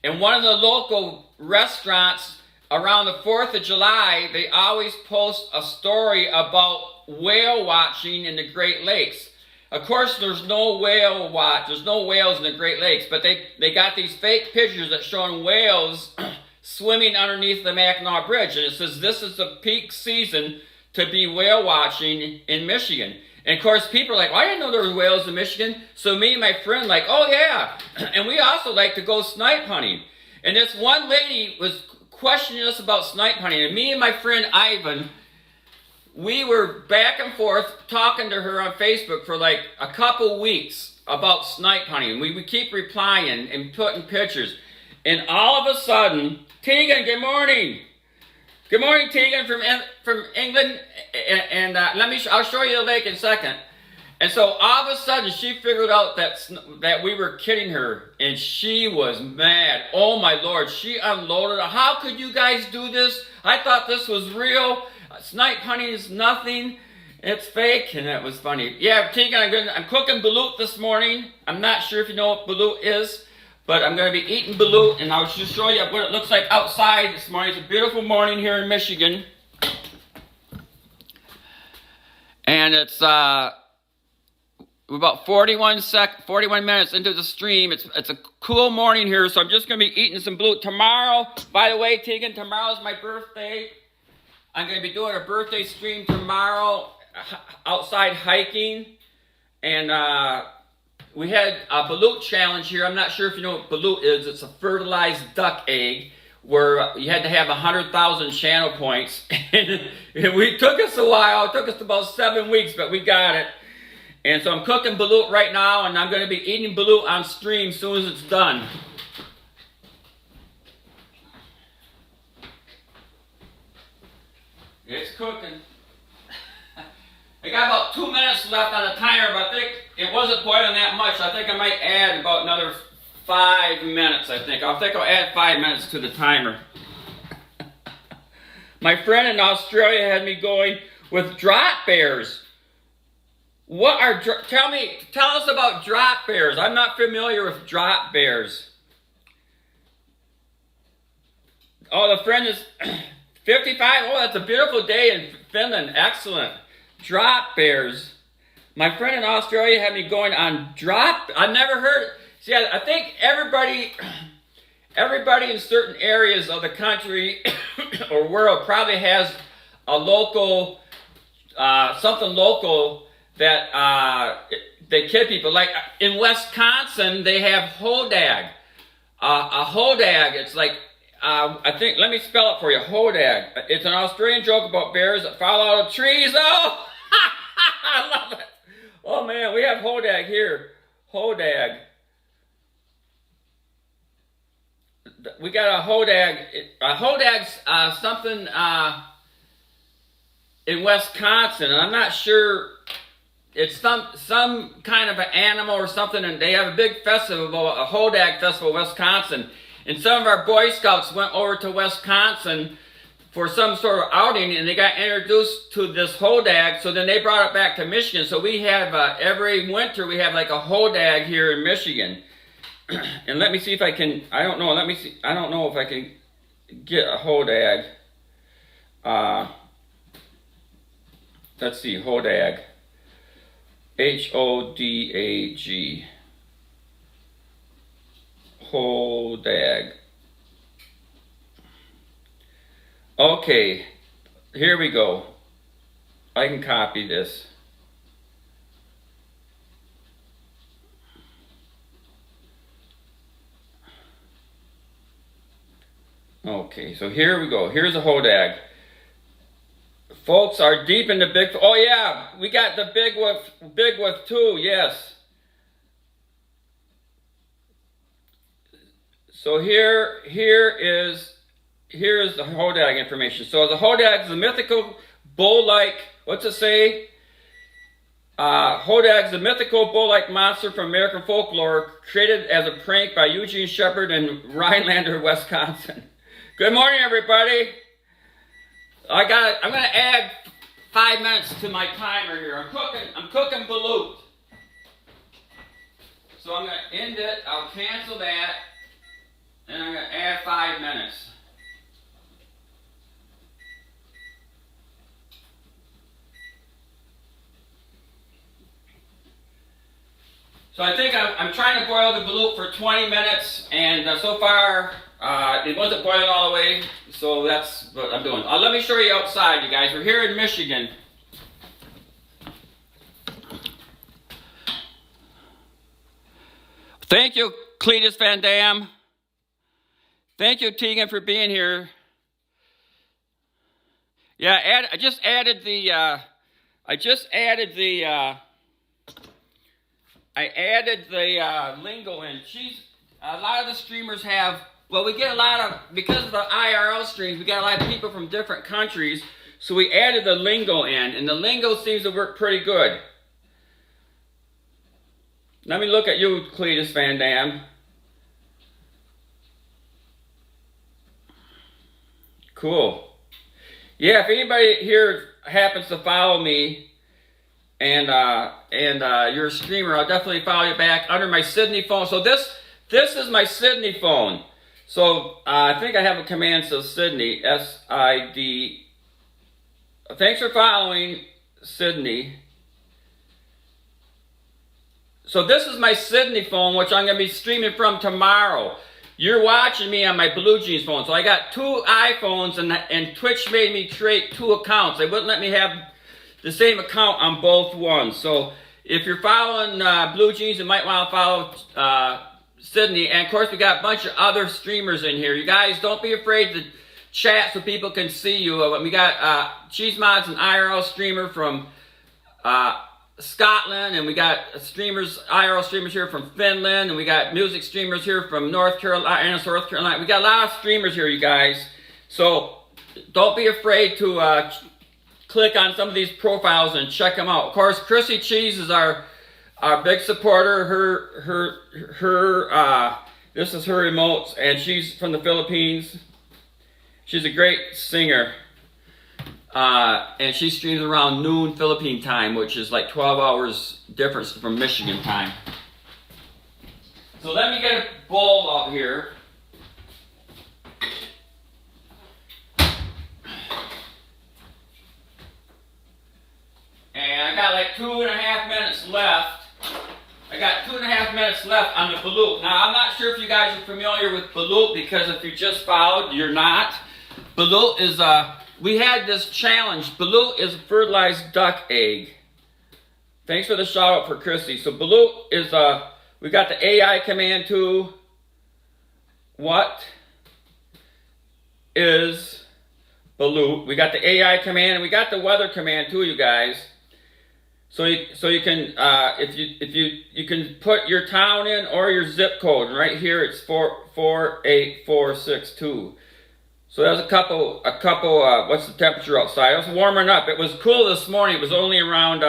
And one of the local restaurants around the 4th of July, they always post a story about whale watching in the Great Lakes. Of course, there's no whale watch. There's no whales in the Great Lakes, but they got these fake pictures that showing whales swimming underneath the Mackinac Bridge, and it says this is the peak season to be whale watching in Michigan. And of course, people are like, well, I didn't know there were whales in Michigan. So me and my friend like, oh yeah, and we also like to go snipe hunting. And this one lady was questioning us about snipe hunting, and me and my friend Ivan, we were back and forth talking to her on Facebook for like a couple weeks about snipe hunting. We would keep replying and putting pictures. And all of a sudden, Tegan, good morning. Good morning, Tegan from England. And I'll show you the lake in a second. And so all of a sudden, she figured out that we were kidding her, and she was mad. Oh my Lord, she unloaded. How could you guys do this? I thought this was real. Snipe hunting is nothing. It's fake, and that was funny. Yeah, Tegan, I'm cooking balut this morning. I'm not sure if you know what balut is, but I'm going to be eating balut, and I'll just show you what it looks like outside this morning. It's a beautiful morning here in Michigan, and it's about 41 minutes into the stream. It's a cool morning here, so I'm just going to be eating some balut. Tomorrow, by the way, Tegan, tomorrow's my birthday. I'm going to be doing a birthday stream tomorrow outside hiking. And we had a balut challenge here. I'm not sure if you know what balut is. It's a fertilized duck egg where you had to have 100,000 channel points. And it took us a while. It took us about 7 weeks, but we got it. And so I'm cooking balut right now, and I'm going to be eating balut on stream as soon as it's done. It's cooking. I got about 2 minutes left on the timer, but I think it wasn't boiling that much. I think I might add about another 5 minutes, I think. I'll add 5 minutes to the timer. My friend in Australia had me going with drop bears. What are, tell us about drop bears. I'm not familiar with drop bears. Oh, the friend is 55. Oh, that's a beautiful day in Finland. Excellent. Drop bears. My friend in Australia had me going on drop. I've never heard. See, I think everybody in certain areas of the country or world probably has a local, something local that they kid people. Like in Wisconsin, they have hodag. A hodag, it's like, I think, let me spell it for you, hodag. It's an Australian joke about bears that fall out of trees. Oh, I love it. Oh man, we have hodag here. Hodag. We got a hodag. A hodag's something in Wisconsin, and I'm not sure. It's some kind of an animal or something, and they have a big festival, a hodag festival in Wisconsin. And some of our Boy Scouts went over to Wisconsin for some sort of outing, and they got introduced to this hodag, so then they brought it back to Michigan. So we have, every winter, we have like a hodag here in Michigan. And let me see if I can, I don't know if I can get a hodag. Let's see, hodag. H-O-D-A-G. Hodag. Okay, here we go. I can copy this. Okay, so here we go. Here's a hodag. Folks are deep in the big. Oh yeah, we got the big with two. Yes. So here's the hodag information. So the hodag is a mythical bull-like. What's it say? Hodag is a mythical bull-like monster from American folklore, created as a prank by Eugene Shepard in Rhinelander, Wisconsin. Good morning, everybody. I'm gonna add 5 minutes to my timer here. I'm cooking balut. So I'm gonna end it. I'll cancel that, and I'm gonna add 5 minutes. So I think I'm trying to boil the balut for 20 minutes, and so far it wasn't boiling all the way, so that's what I'm doing. Let me show you outside, you guys. We're here in Michigan. Thank you, Cletus Van Dam. Thank you, Tegan, for being here. Yeah, I just added the lingo in. A lot of the streamers have, well, we get a lot of, because of the IRL streams, we got a lot of people from different countries, so we added the lingo in, and the lingo seems to work pretty good. Let me look at you, Cletus Van Dam. Cool. Yeah, if anybody here happens to follow me and you're a streamer, I'll definitely follow you back under my Sydney phone. So this is my Sydney phone. So I think I have a command that says Sydney, S-I-D. Thanks for following, Sydney. So this is my Sydney phone, which I'm going to be streaming from tomorrow. You're watching me on my Blue Jeans phone. So I got 2 iPhones, and Twitch made me create 2 accounts. They wouldn't let me have the same account on both ones. So if you're following Blue Jeans, you might want to follow Sydney. And of course, we got a bunch of other streamers in here. You guys, don't be afraid to chat so people can see you. We got Cheese Mods, an IRL streamer from Scotland, and we got IRL streamers here from Finland, and we got music streamers here from North Carolina and South Carolina. We got a lot of streamers here, you guys. So don't be afraid to click on some of these profiles and check them out. Of course, Chrissy Cheese is our big supporter. This is her emotes, and she's from the Philippines. She's a great singer. And she streams around noon Philippine time, which is like 12 hours difference from Michigan time. So let me get a bowl out here. And I got like 2.5 minutes left. I got 2.5 minutes left on the balut. Now, I'm not sure if you guys are familiar with balut, because if you just followed, you're not. Balut is we had this challenge. Balut is a fertilized duck egg. Thanks for the shout out for Chrissy. So balut is we got the AI command too. What is balut? We got the AI command, and we got the weather command too, you guys. So you can if you can put your town in or your zip code. And right here it's 48462. So there's a couple. What's the temperature outside? It was warming up. It was cool this morning. It was only around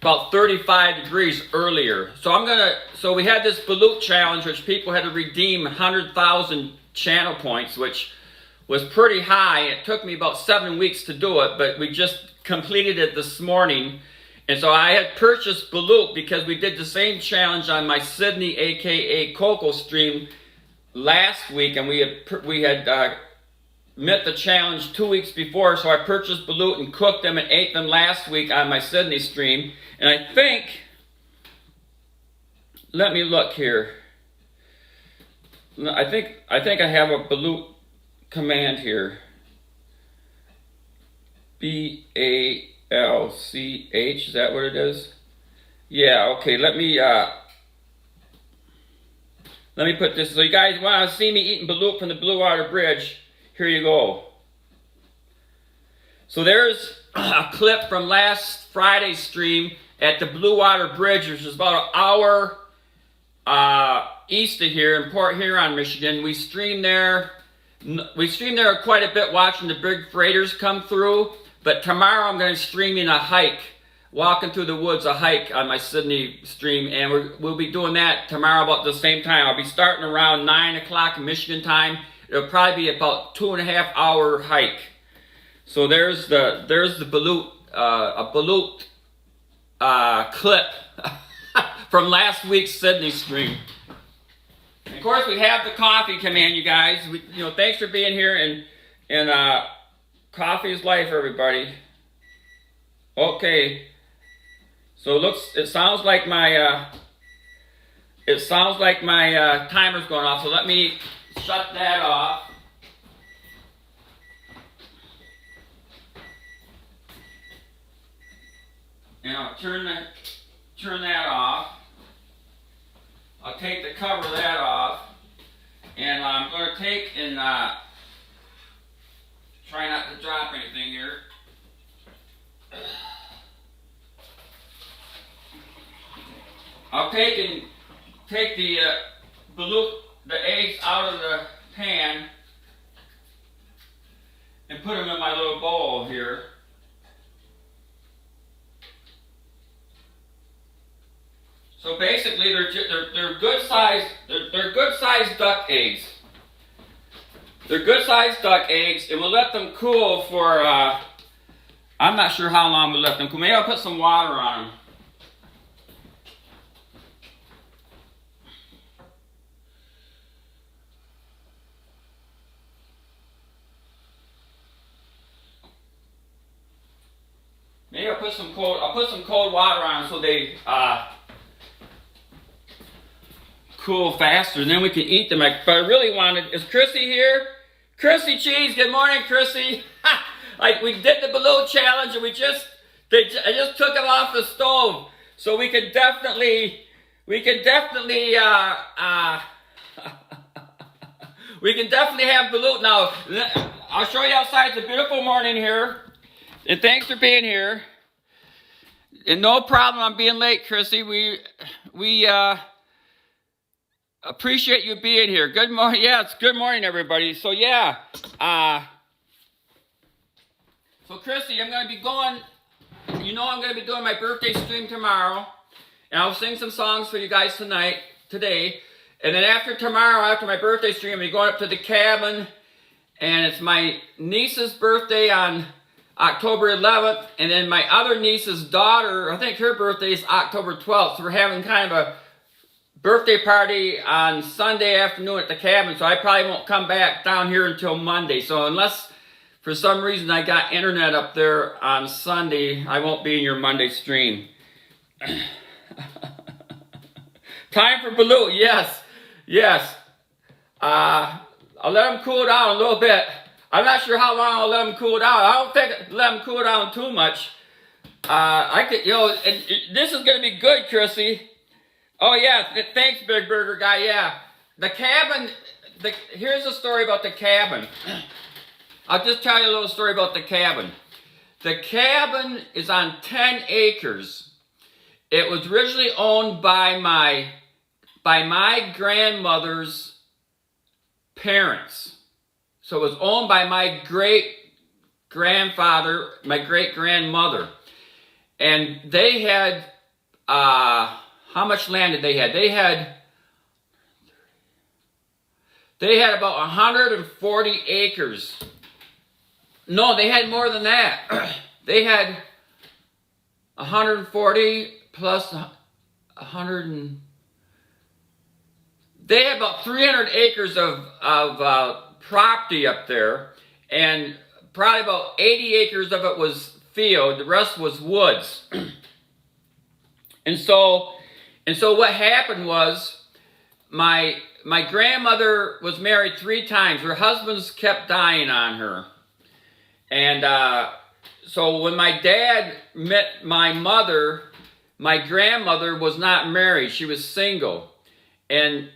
about 35 degrees earlier. So we had this balut challenge, which people had to redeem 100,000 channel points, which was pretty high. It took me about 7 weeks to do it, but we just completed it this morning. And so I had purchased Balut because we did the same challenge on my Sidneyakacoco stream last week, and we had met the challenge 2 weeks before. So I purchased Balut and cooked them and ate them last week on my Sydney stream. And I think, let me look here. I think I have a Balut command here. B-A-L-C-H, is that what it is? Yeah, okay, let me put this, so you guys want to see me eating Balut from the Blue Water Bridge, here you go. So there's a clip from last Friday's stream at the Blue Water Bridge, which is about an hour east of here in Port Huron, Michigan. We stream there quite a bit, watching the big freighters come through. But tomorrow I'm going to be streaming a hike, walking through the woods, a hike on my Sydney stream, and we'll be doing that tomorrow about the same time. I'll be starting around 9 o'clock Michigan time. It'll probably be about 2.5 hour hike. So there's the Balut, a Balut clip from last week's Sydney stream. And of course, we have the coffee command, you guys. Thanks for being here, and coffee is life, everybody. Okay. So it sounds like my timer's going off. So let me shut that off. And I'll turn that off. I'll take the cover of that off. And I'm going to take and try not to drop anything here. I'll take the balut, the eggs out of the pan and put them in my little bowl here. So basically, they're good sized. They're good sized duck eggs. They're good sized duck eggs, and we'll let them cool for. I'm not sure how long we'll let them cool. Maybe I'll put some water on them. Maybe I'll put some cold water on them so they cool faster, and then we can eat them. But I really wanted, is Chrissy here? Chrissy Cheese, good morning, Chrissy. Like we did the Balut challenge, and I just took it off the stove, so we could definitely we can definitely have Balut now. I'll show you outside. It's a beautiful morning here, and thanks for being here. And no problem on being late, Chrissy. We appreciate you being here. Good morning. Yeah, it's good morning, everybody. So yeah, so Chrissy, I'm going to be going. You know, I'm going to be doing my birthday stream tomorrow, and I'll sing some songs for you guys today, and then after my birthday stream, I'll be going up to the cabin, and it's my niece's birthday on October 11th, and then my other niece's daughter, I think her birthday is October 12th, so we're having kind of a birthday party on Sunday afternoon at the cabin, so I probably won't come back down here until Monday. So unless for some reason I got internet up there on Sunday, I won't be in your Monday stream. Time for Balut, yes. I'll let them cool down a little bit. I'm not sure how long I'll let them cool down. I don't think I'll let them cool down too much. I could, and this is going to be good, Chrissy. Oh yeah, thanks, Big Burger Guy. Yeah, the cabin. Here's a story about the cabin. I'll just tell you a little story about the cabin. The cabin is on 10 acres. It was originally owned by my grandmother's parents. So it was owned by my great-grandfather, my great-grandmother. And they had, how much land did they have? They had about 140 acres. No, they had more than that. They had 140 plus 100 they had about 300 acres of property up there, and probably about 80 acres of it was field. The rest was woods. And so what happened was my grandmother was married 3 times. Her husbands kept dying on her. And so when my dad met my mother, my grandmother was not married. She was single. And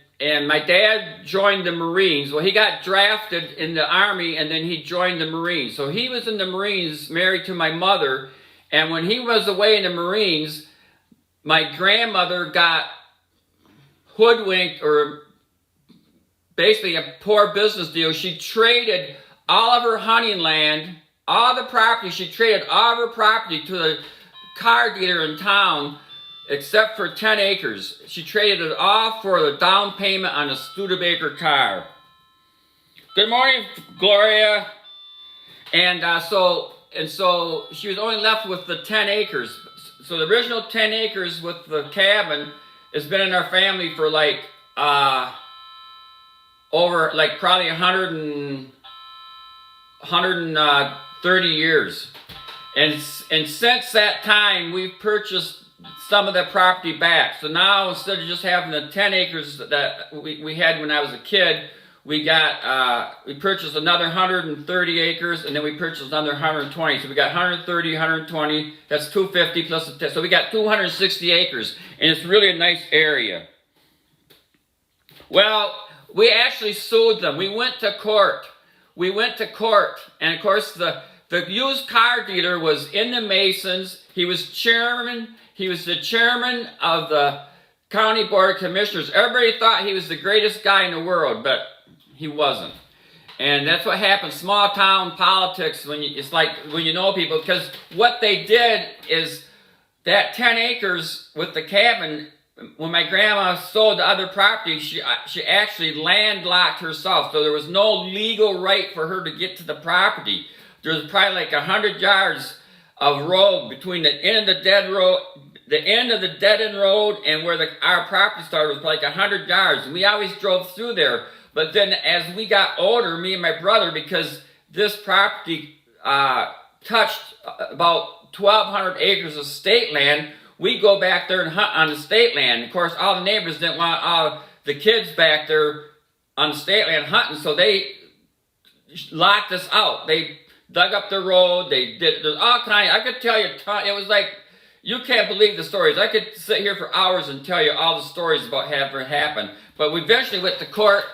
my dad joined the Marines. Well, he got drafted in the Army, and then he joined the Marines. So he was in the Marines, married to my mother. And when he was away in the Marines, my grandmother got hoodwinked, or basically a poor business deal. She traded all of her hunting land, all the property. She traded all of her property to the car dealer in town, except for 10 acres. She traded it all for the down payment on a Studebaker car. Good morning, Gloria. And so she was only left with the 10 acres. So the original 10 acres with the cabin has been in our family for like over like probably 130 years. And since that time, we've purchased some of the property back. So now instead of just having the 10 acres that we had when I was a kid, we purchased another 130 acres, and then we purchased another 120. So we got 130, 120, that's 250 plus the 10. So we got 260 acres, and it's really a nice area. Well, we actually sued them. We went to court. And of course the used car dealer was in the Masons. He was the chairman of the County Board of Commissioners. Everybody thought he was the greatest guy in the world, but he wasn't. And that's what happens, small town politics, it's like when you know people, because what they did is that 10 acres with the cabin, when my grandma sold the other property, she actually landlocked herself. So there was no legal right for her to get to the property. There was probably like 100 yards of road between the end of the dead end road and where our property started was like 100 yards. And we always drove through there. But then as we got older, me and my brother, because this property touched about 1,200 acres of state land, we go back there and hunt on the state land. Of course, all the neighbors didn't want all the kids back there on the state land hunting, so they locked us out. They dug up the road. There's all kinds. I could tell you, it was like, you can't believe the stories. I could sit here for hours and tell you all the stories about what happened. But we eventually went to court.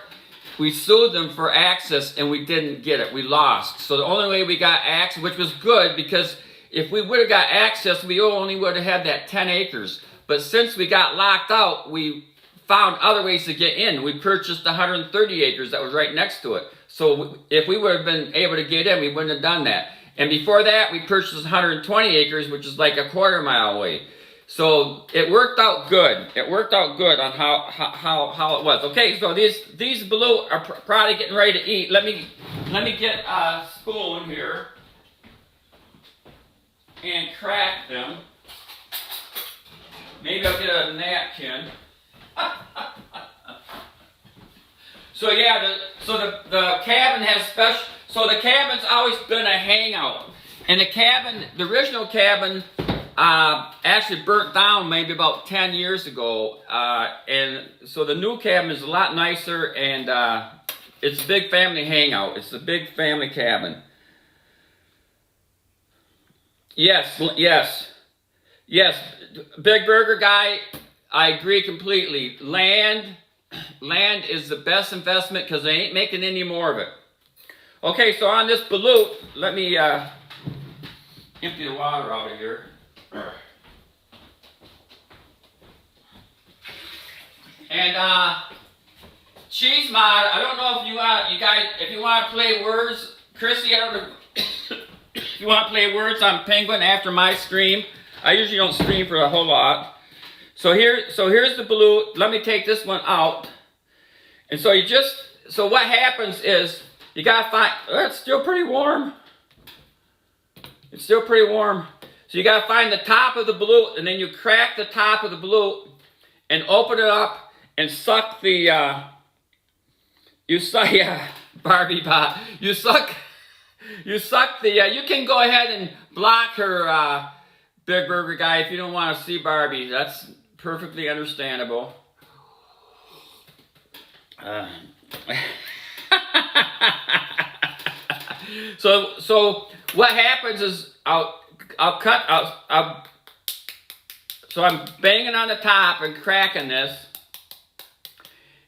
We sued them for access, and we didn't get it. We lost. So the only way we got access, which was good, because if we would have got access, we only would have had that 10 acres. But since we got locked out, we found other ways to get in. We purchased 130 acres that was right next to it. So if we would have been able to get in, we wouldn't have done that. And before that, we purchased 120 acres, which is like a quarter mile away. So it worked out good. It worked out good on how it was. Okay, so these Balut are probably getting ready to eat. Let me get a spoon here and crack them. Maybe I'll get a napkin. So yeah, the cabin has special. So the cabin's always been a hangout, and the original cabin. Actually burnt down maybe about 10 years ago, and so the new cabin is a lot nicer, and it's a big family hangout. It's a big family cabin. Yes, Big Burger Guy, I agree completely. Land is the best investment because they ain't making any more of it. Okay, so on this Balut, let me empty the water out of here. And Cheese Mod, I don't know if you want to play words, Chrissy. I don't know if you want to play words on Penguin after my stream. I usually don't stream for a whole lot. So here's the Balut. Let me take this one out. And so so what happens is you gotta find. It's still pretty warm. It's still pretty warm. So you got to find the top of the Balut, and then you crack the top of the Balut and open it up and suck the, Barbie Bot. You suck the, you can go ahead and block her, Big Burger Guy, if you don't want to see Barbie. That's perfectly understandable. So what happens is so I'm banging on the top and cracking this.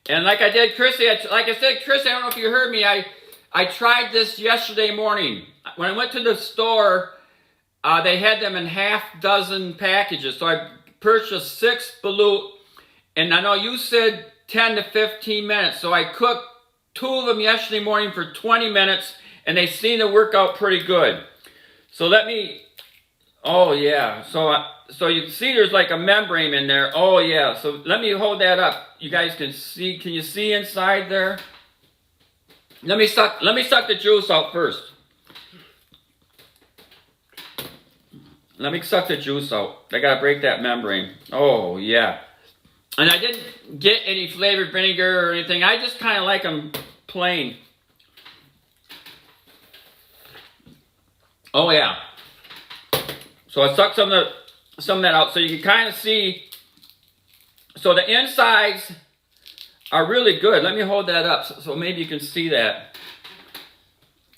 And like I did, Chrissy, like I said, Chrissy, I don't know if you heard me, I tried this yesterday morning. When I went to the store, they had them in half-dozen packages. So I purchased 6 Balut, and I know you said 10 to 15 minutes. So I cooked 2 of them yesterday morning for 20 minutes, and they seem to work out pretty good. So oh yeah, so you can see there's like a membrane in there. Oh yeah, so let me hold that up. You guys can you see inside there? Let me suck the juice out first. Let me suck the juice out. I gotta break that membrane. Oh yeah. And I didn't get any flavored vinegar or anything. I just kind of like them plain. Oh yeah. So I sucked some of some of that out so you can kind of see. So the insides are really good. Let me hold that up so maybe you can see that.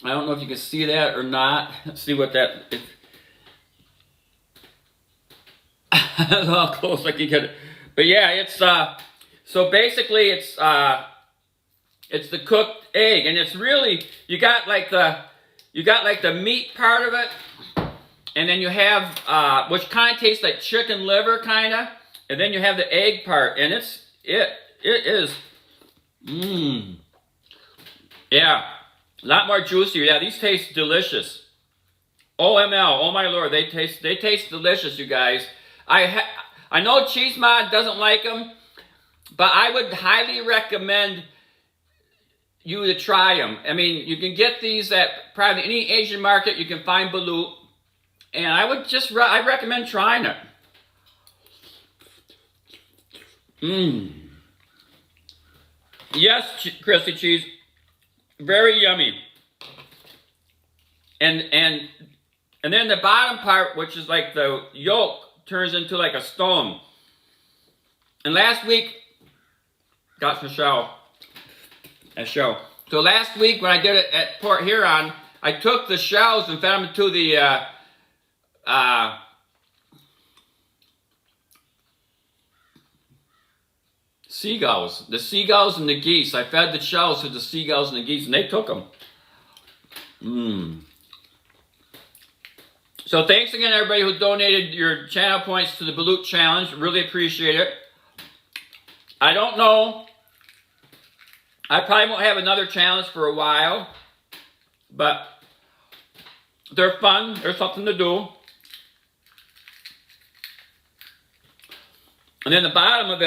I don't know if you can see that or not. Let's see what that. That's how close I can get it. But yeah, it's so basically it's the cooked egg, and it's really you got like the meat part of it, and then you have which kind of tastes like chicken liver kind of, and then you have the egg part, and it is yeah, a lot more juicier. Yeah, these taste delicious. OML, oh my lord, they taste delicious, you guys. I know Cheese Mod doesn't like them, but I would highly recommend you to try them. I mean, you can get these at probably any Asian market. You can find Balut, and I recommend trying it. Yes, Chrissy cheese, very yummy. And then the bottom part, which is like the yolk, turns into like a stone. And last week, got Michelle. So last week when I did it at Port Huron, I took the shells and fed them to the seagulls. The seagulls and the geese. I fed the shells to the seagulls and the geese, and they took them. So thanks again, everybody who donated your channel points to the Balut Challenge. Really appreciate it. I don't know. I probably won't have another challenge for a while, but they're fun. There's something to do. And then the bottom of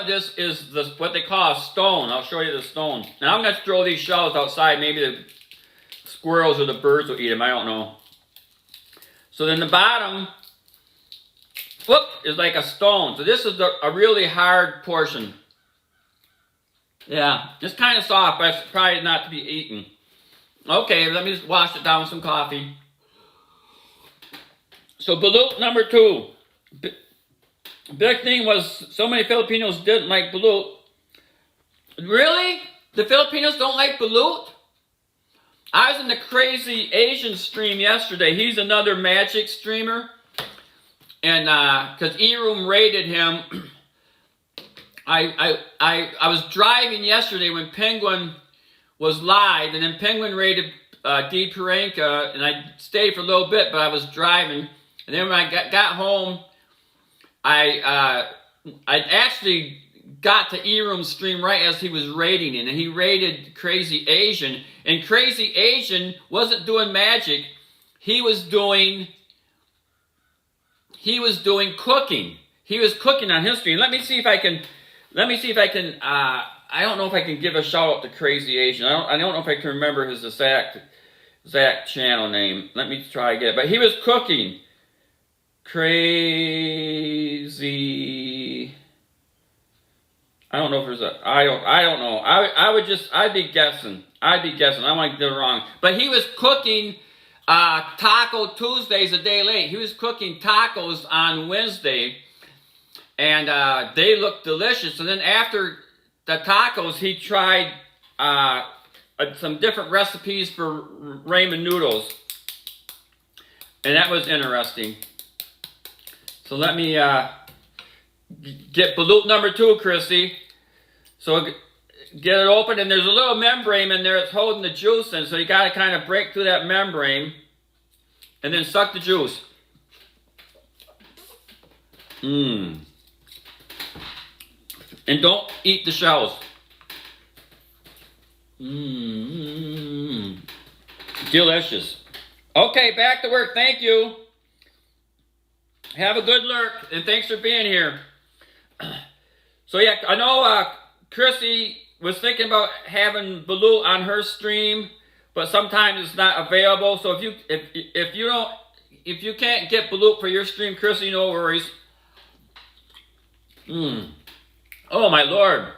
this is what they call a stone. I'll show you the stone. And I'm going to throw these shells outside. Maybe the squirrels or the birds will eat them. I don't know. So then the bottom, is like a stone. So this is a really hard portion. Yeah, it's kind of soft, but it's probably not to be eaten. Okay, let me just wash it down with some coffee. So Balut number 2. Big thing was so many Filipinos didn't like Balut. Really? The Filipinos don't like Balut? I was in the Crazy Asian stream yesterday. He's another magic streamer. And because E-Room raided him, I was driving yesterday when Penguin was live, and then Penguin raided D. Parenka, and I stayed for a little bit, but I was driving. And then when I got home, I actually got to E-Room's stream right as he was raiding it, and he raided Crazy Asian. And Crazy Asian wasn't doing magic; he was doing cooking. He was cooking on his stream. Let me see if I can. I don't know if I can give a shout out to Crazy Asian. I don't know if I can remember his exact channel name. Let me try again. But he was cooking. Crazy. I don't know if there's a. I don't know. I'd be guessing. I might get it wrong. But he was cooking Taco Tuesdays a day late. He was cooking tacos on Wednesday. And they looked delicious. And then after the tacos, he tried some different recipes for ramen noodles. And that was interesting. So let me get Balut number 2, Chrissy. So get it open, and there's a little membrane in there that's holding the juice in. So you got to kind of break through that membrane and then suck the juice. And don't eat the shells. Delicious. Okay, back to work. Thank you. Have a good lurk, and thanks for being here. So yeah, I know Chrissy was thinking about having Balut on her stream, but sometimes it's not available. So if you can't get Balut for your stream, Chrissy, no worries. Oh my lord.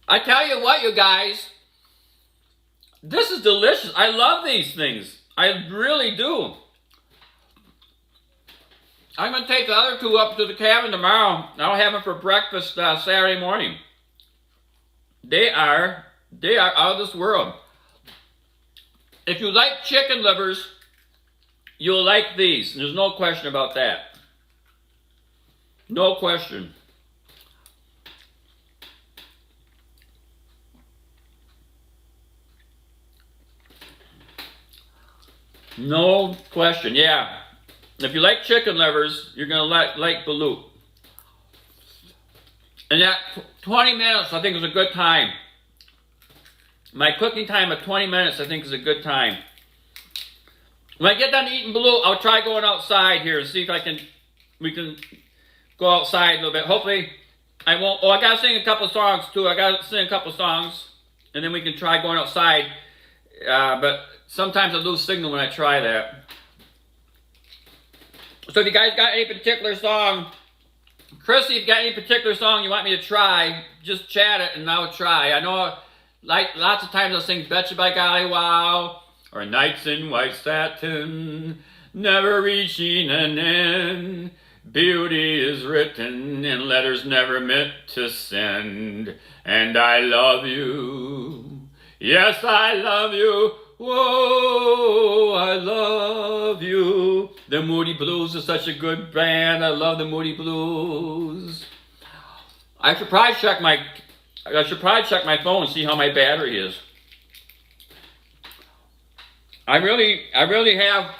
I tell you what, you guys. This is delicious. I love these things. I really do. I'm going to take the other two up to the cabin tomorrow. I'll have them for breakfast Saturday morning. They are out of this world. If you like chicken livers, you'll like these. There's no question about that. No question. No question, yeah. If you like chicken livers, you're going to like Balut. And that 20 minutes, I think, is a good time. My cooking time of 20 minutes, I think, is a good time. When I get done eating Balut, I'll try going outside here and see if we can go outside a little bit. Hopefully, I won't. Oh, I got to sing a couple songs, too. I got to sing a couple songs, and then we can try going outside. But sometimes I lose signal when I try that. So if you guys got any particular song, Chrissy, if you got any particular song you want me to try, just chat it and I'll try. I know, like, lots of times I'll sing Betcha by Golly Wow, or Nights in White Satin, never reaching an end. Beauty is written in letters never meant to send. And I love you. Yes, I love you. Whoa, I love you. The Moody Blues is such a good band. I love the Moody Blues. I should probably check my phone and see how my battery is. I really have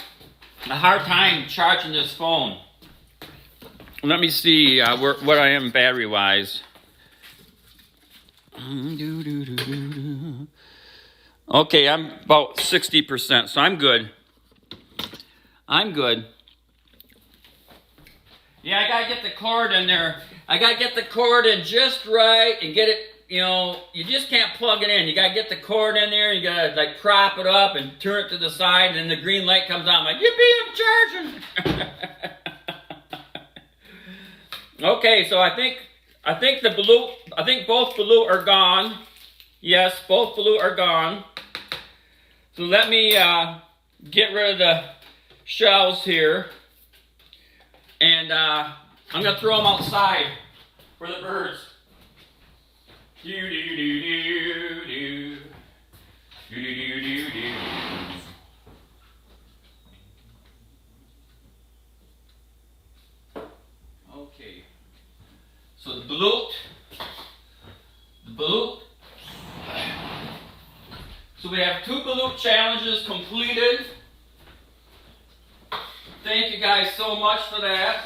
a hard time charging this phone. Let me see what I am battery wise. Okay, I'm about 60%, so I'm good. I'm good. Yeah, I gotta get the cord in there. I gotta get the cord in just right and get it, you just can't plug it in. You gotta get the cord in there, you gotta like prop it up and turn it to the side, and then the green light comes on. I'm like, yippee, I'm charging. Okay, so I think both Balut are gone. Yes, both Balut are gone. So let me get rid of the shells here. And I'm going to throw them outside for the birds. Okay. So the Balut. So we have 2 Balut challenges completed. Thank you guys so much for that.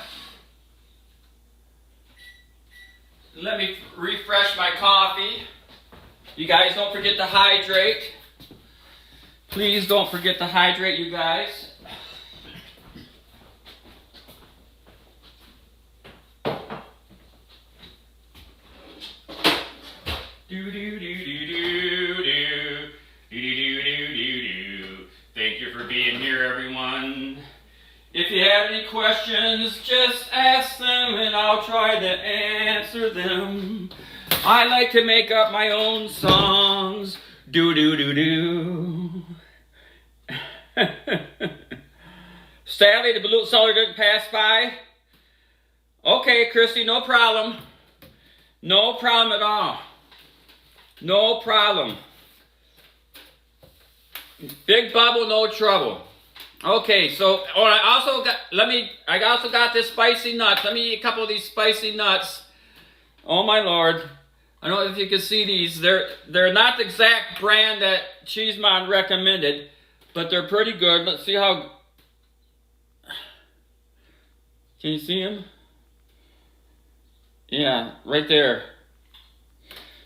Let me refresh my coffee. You guys don't forget to hydrate. Please don't forget to hydrate, you guys. Thank you for being here, everyone. If you have any questions, just ask them and I'll try to answer them. I like to make up my own songs. Sadly, the Balut seller didn't pass by. Okay, Christy, no problem. No problem at all. No problem. Big bubble, no trouble. Okay, so I also got this spicy nuts. Let me eat a couple of these spicy nuts. Oh my Lord. I don't know if you can see these. They're not the exact brand that Cheesemon recommended, but they're pretty good. Let's see how. Can you see them? Yeah, right there.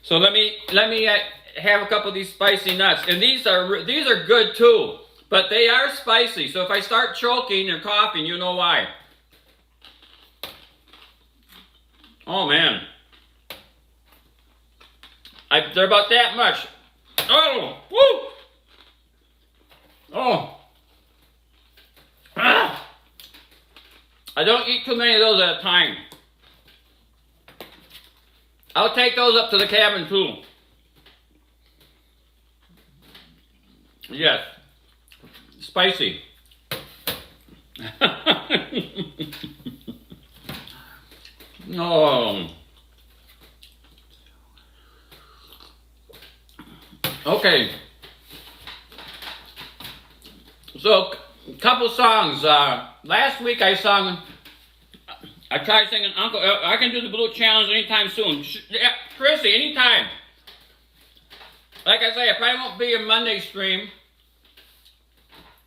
So let me have a couple of these spicy nuts, and these are good too, but they are spicy. So if I start choking or coughing, you know why. Oh man, they're about that much. Oh, woo! Oh, ah! I don't eat too many of those at a time. I'll take those up to the cabin too. Yes. Spicy. Oh. Okay. So, a couple songs. Last week I tried singing Uncle. I can do the Balut challenge anytime soon. Yeah, Chrissy, anytime. Like I say, I probably won't be a Monday stream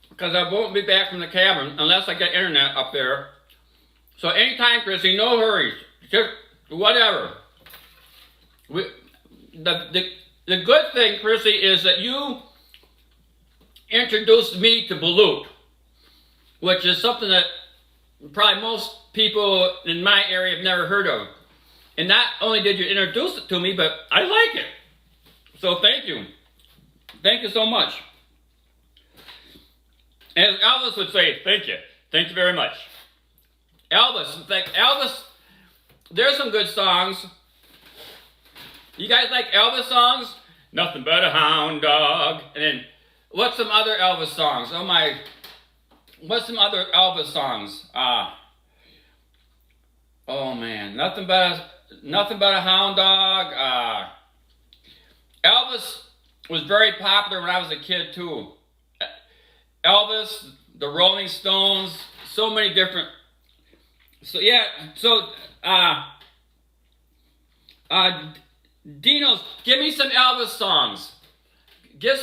because I won't be back from the cabin unless I get internet up there. So anytime, Chrissy, no hurries. Just whatever. The good thing, Chrissy, is that you introduced me to Balut, which is something that probably most people in my area have never heard of. And not only did you introduce it to me, but I like it. So thank you. Thank you so much. As Elvis would say, thank you. Thank you very much. Elvis, in fact, Elvis, there's some good songs. You guys like Elvis songs? Nothing but a hound dog. And then, what's some other Elvis songs? Oh my, what's some other Elvis songs? Oh man, nothing but a hound dog. Elvis was very popular when I was a kid too. Elvis, the Rolling Stones, so many different. So yeah, so Dino, give me some Elvis songs. Give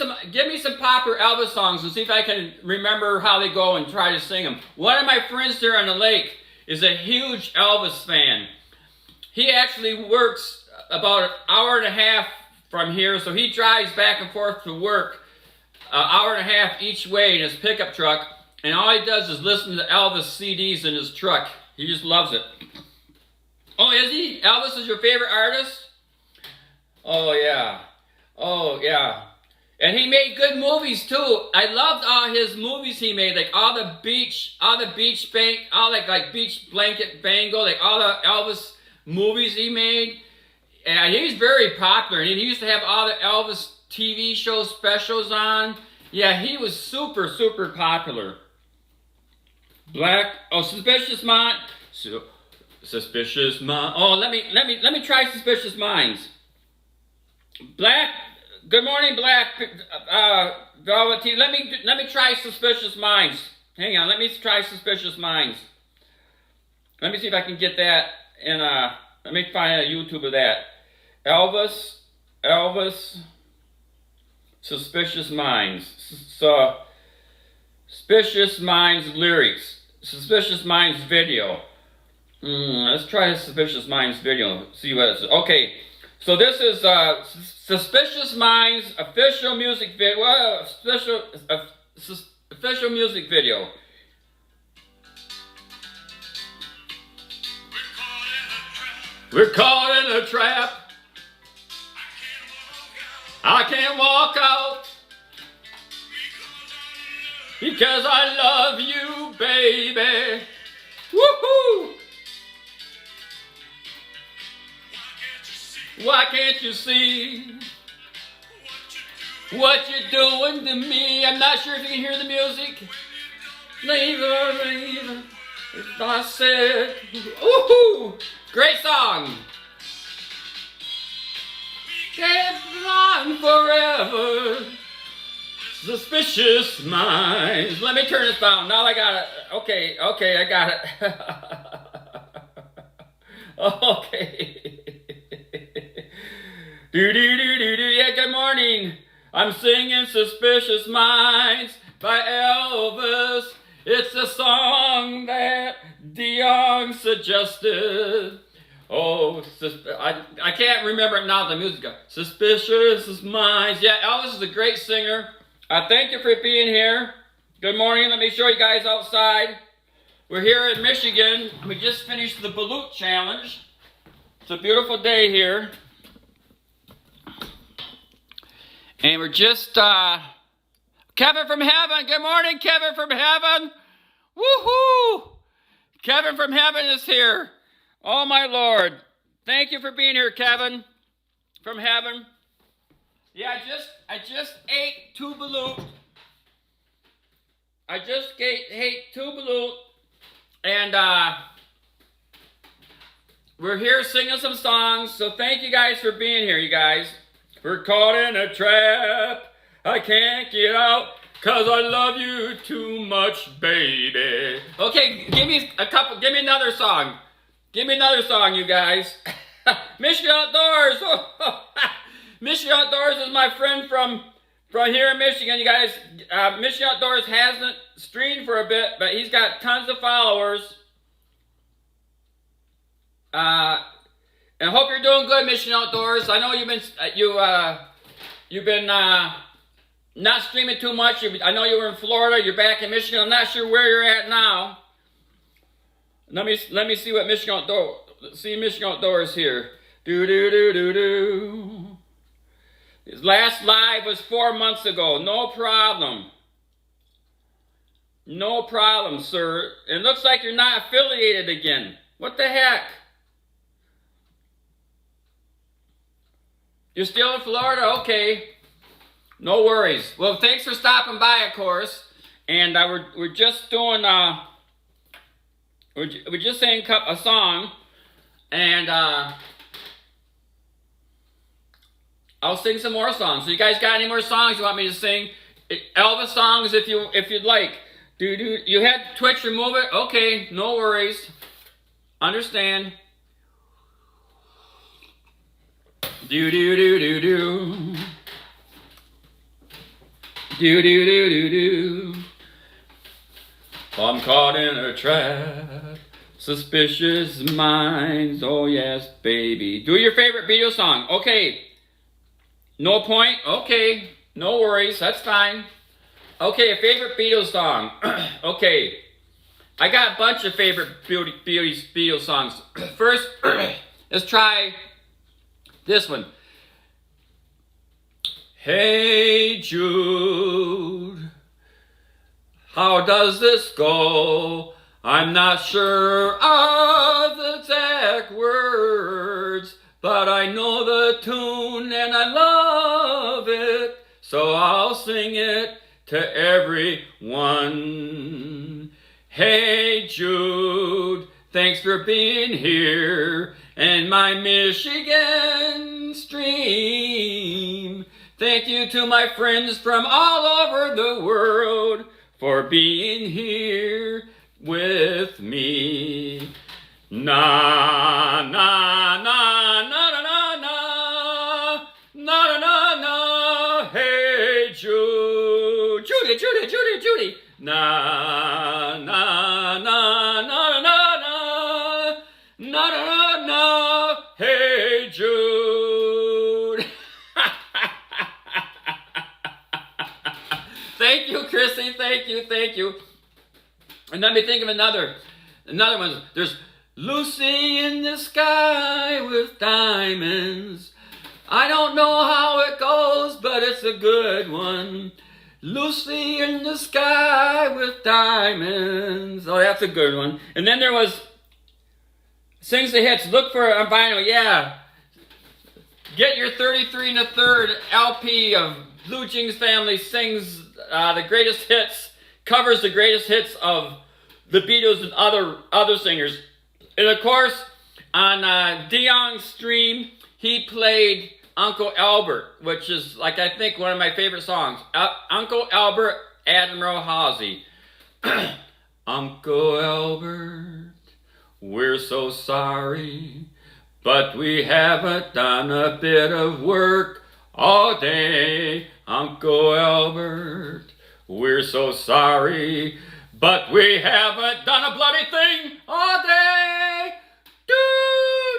me some popular Elvis songs and see if I can remember how they go and try to sing them. One of my friends there on the lake is a huge Elvis fan. He actually works about an hour and a half from here, so he drives back and forth to work an hour and a half each way in his pickup truck, and all he does is listen to Elvis CDs in his truck. He just loves it. Oh, is he? Elvis is your favorite artist? Oh, yeah. Oh, yeah. And he made good movies, too. I loved all his movies he made, like all the beach bank, all like Beach Blanket Bango, like all the Elvis movies he made. And he's very popular. And he used to have all the Elvis TV show specials on. Yeah, he was super, super popular. Suspicious Mind. Suspicious Mind. Oh, let me try Suspicious Minds. Good morning, Black Velveteen. Let me try Suspicious Minds. Hang on, let me try Suspicious Minds. Let me see if I can get that in let me find a YouTube of that. Elvis, Suspicious Minds. Suspicious Minds lyrics. Suspicious Minds video. Let's try Suspicious Minds video. See what it's. Okay, so this is Suspicious Minds official music video. Well, official music video. We're caught in a trap. I can't walk out because I love you, baby. Woohoo! Why can't you see what you're doing to me? I'm not sure if you can hear the music. Leave her. I said, woohoo! Great song. Can't run forever. Suspicious Minds. Let me turn this down. Now I got it. Okay, I got it. Okay. Yeah, good morning. I'm singing Suspicious Minds by Elvis. It's a song that Dion suggested. Oh, I can't remember it now, the music. Suspicious Minds. Yeah, Elvis is a great singer. Thank you for being here. Good morning. Let me show you guys outside. We're here in Michigan. We just finished the Balut challenge. It's a beautiful day here. And we're just, Kevin from heaven. Good morning, Kevin from heaven. Woohoo! Kevin from heaven is here. Oh, my Lord. Thank you for being here, Kevin from heaven. Yeah, I just ate 2 Balut. I just ate 2 Balut. And we're here singing some songs. So thank you guys for being here, you guys. We're caught in a trap. I can't get out 'cause I love you too much, baby. Okay, give me another song. Give me another song, you guys. Michigan Outdoors. Michigan Outdoors is my friend from here in Michigan, you guys. Michigan Outdoors hasn't streamed for a bit, but he's got tons of followers. And I hope you're doing good, Michigan Outdoors. I know you've been not streaming too much. I know you were in Florida. You're back in Michigan. I'm not sure where you're at now. Let me see what Michigan Outdoors here. Do. His last live was 4 months ago. No problem. No problem, sir. It looks like you're not affiliated again. What the heck? You're still in Florida? Okay. No worries. Well, thanks for stopping by, of course. And we're just doing we're just saying a song, and I'll sing some more songs. So you guys got any more songs you want me to sing? Elvis songs if you'd like. You had Twitch remove it? Okay, no worries. Understand. Do. I'm caught in a trap. Suspicious minds. Oh yes, baby. Do your favorite Beatles song. Okay. No point? Okay. No worries. That's fine. Okay, a favorite Beatles song. Okay. I got a bunch of favorite Beatles songs. First, let's try this one. Hey Jude, how does this go? I'm not sure of the exact words, but I know the tune and I love it, so I'll sing it to everyone. Hey Jude, thanks for being here and my Michigan stream. Thank you to my friends from all over the world for being here with me. Na na na na na na na na na na. Hey Jude, Judy. Na na na na na na. Hey Jude. Thank you, Chrissy. Thank you. And let me think of another one. There's Lucy in the sky with diamonds. I don't know how it goes, but it's a good one. Lucy in the sky with diamonds. Oh, that's a good one. And then there was Sings the Hits. Look for it on vinyl. Yeah. Get your 33 1/3 LP of Blue Jeans Family sings the greatest hits, covers the greatest hits of the Beatles and other singers. And of course, on DeYoung's stream, he played Uncle Albert, which is, like, I think one of my favorite songs. Uncle Albert, Admiral Halsey. Uncle Albert, we're so sorry, but we haven't done a bit of work all day. Uncle Albert, we're so sorry, but we haven't done a bloody thing all day. Do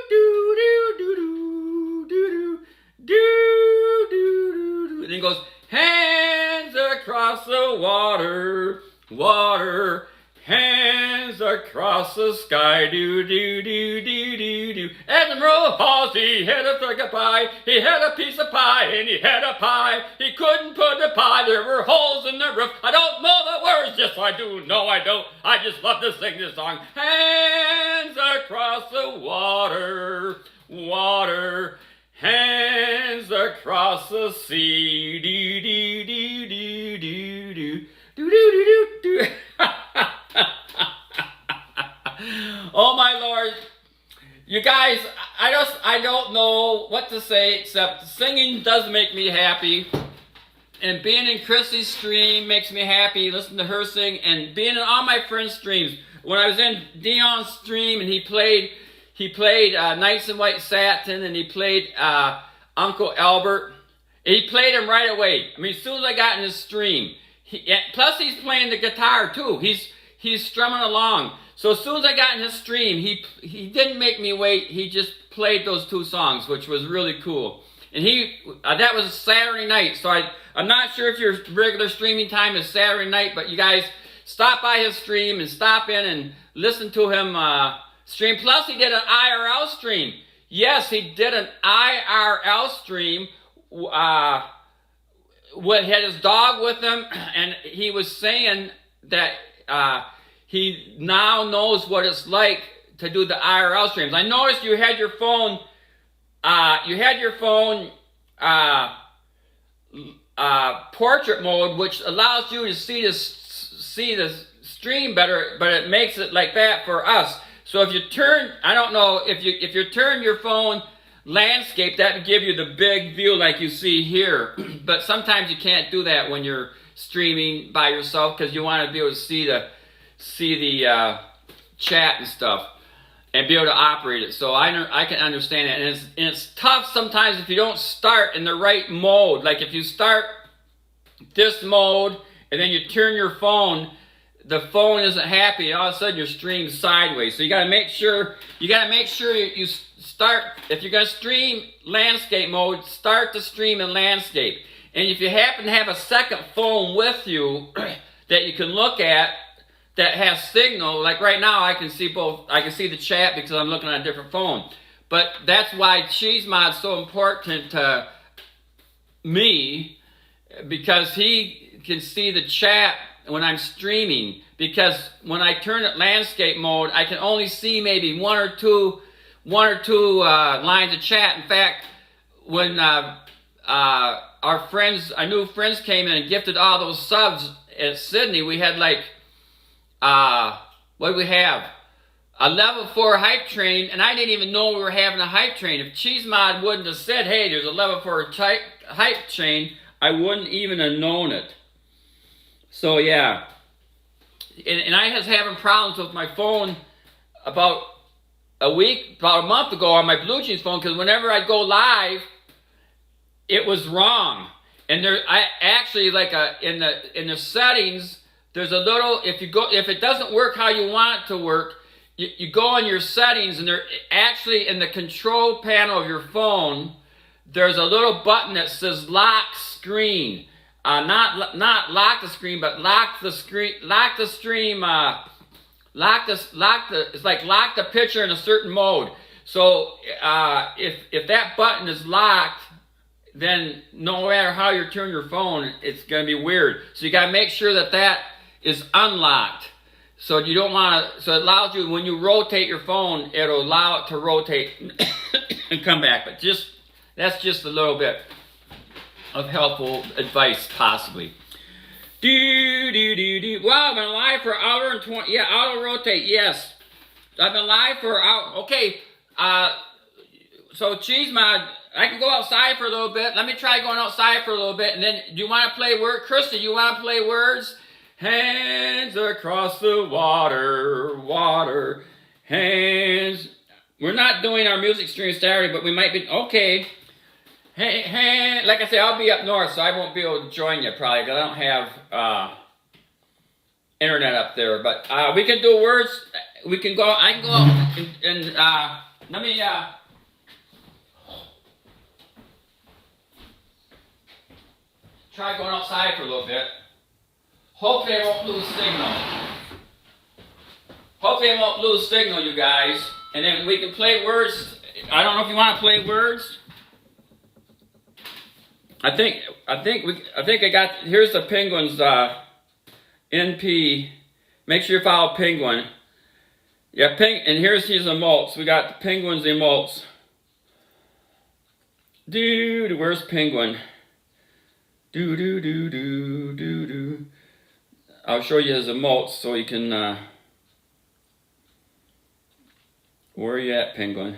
do do do do do do do do. And he goes, hands across the water, water. Hands across the sky, do do do do do do. Admiral Halsey had a thug of pie. He had a piece of pie and he had a pie. He couldn't put the pie. There were holes in the roof. I don't know the words. Yes, I do. No, I don't. I just love to sing this song. Hands across the water, water. Hands across the sea, do do do do do do do do do do. Oh my Lord. You guys, I don't know what to say except singing does make me happy. And being in Chrissy's stream makes me happy. Listen to her sing, and being in all my friends' streams. When I was in Dion's stream, and he played Knights in White Satin, and he played Uncle Albert. He played him right away. I mean, as soon as I got in his stream, plus he's playing the guitar too. He's strumming along. So as soon as I got in his stream, he didn't make me wait. He just played those 2 songs, which was really cool. And that was Saturday night. So I'm not sure if your regular streaming time is Saturday night, but you guys stop by his stream and stop in and listen to him stream. Plus he did an IRL stream. Yes, he did an IRL stream. Had his dog with him, and he was saying that he now knows what it's like to do the IRL streams. I noticed you had your phone portrait mode, which allows you to see the stream better, but it makes it like that for us. So if you turn, I don't know, if you turn your phone landscape, that would give you the big view like you see here. But sometimes you can't do that when you're streaming by yourself, because you want to be able to see the chat and stuff and be able to operate it. So I can understand that, and it's tough sometimes if you don't start in the right mode. Like if you start this mode and then you turn your phone, the phone isn't happy, and all of a sudden your stream's sideways. So you got to make sure you start. If you're going to stream landscape mode, start the stream in landscape. And if you happen to have a second phone with you that you can look at that has signal, like right now I can see both. I can see the chat because I'm looking at a different phone. But that's why Cheese Mod's so important to me, because he can see the chat when I'm streaming. Because when I turn it landscape mode, I can only see maybe one or two lines of chat. In fact, when our new friends came in and gifted all those subs at Sydney, we had like, what did we have? A level 4 hype train, and I didn't even know we were having a hype train. If Cheese Mod wouldn't have said, hey, there's a level 4 hype train, I wouldn't even have known it. So yeah. And I was having problems with my phone about a month ago on my Blue Jeans phone, because whenever I'd go live, it was wrong. And in the settings, there's a little, if it doesn't work how you want it to work, you go on your settings, and they're actually in the control panel of your phone, there's a little button that says lock screen. Not lock the screen, but lock the screen, it's like lock the picture in a certain mode. So if that button is locked, then no matter how you turn your phone, it's going to be weird. So you got to make sure that is unlocked. So you don't want to. So it allows you, when you rotate your phone, it'll allow it to rotate and come back. But that's just a little bit of helpful advice, possibly. Wow, I've been live for an hour and 20. Yeah, auto rotate. Yes, I've been live for an hour. Okay. So Cheese Mod, I can go outside for a little bit. Let me try going outside for a little bit, and then do you want to play words, Krista? You want to play words? Hands across the water, hands. We're not doing our music stream Saturday, but we might be. Okay. Hey, like I said, I'll be up north, so I won't be able to join you probably, because I don't have internet up there. But we can do words. We can go. I can go out and let me. Try going outside for a little bit. Hopefully I won't lose signal. You guys. And then we can play words. I don't know if you want to play words. I think I got, here's the Penguins NP. Make sure you follow Penguin. Yeah, and here's his emotes. We got the Penguins emotes. Dude, where's Penguin? Do. I'll show you his emotes so you can Where are you at, Penguin?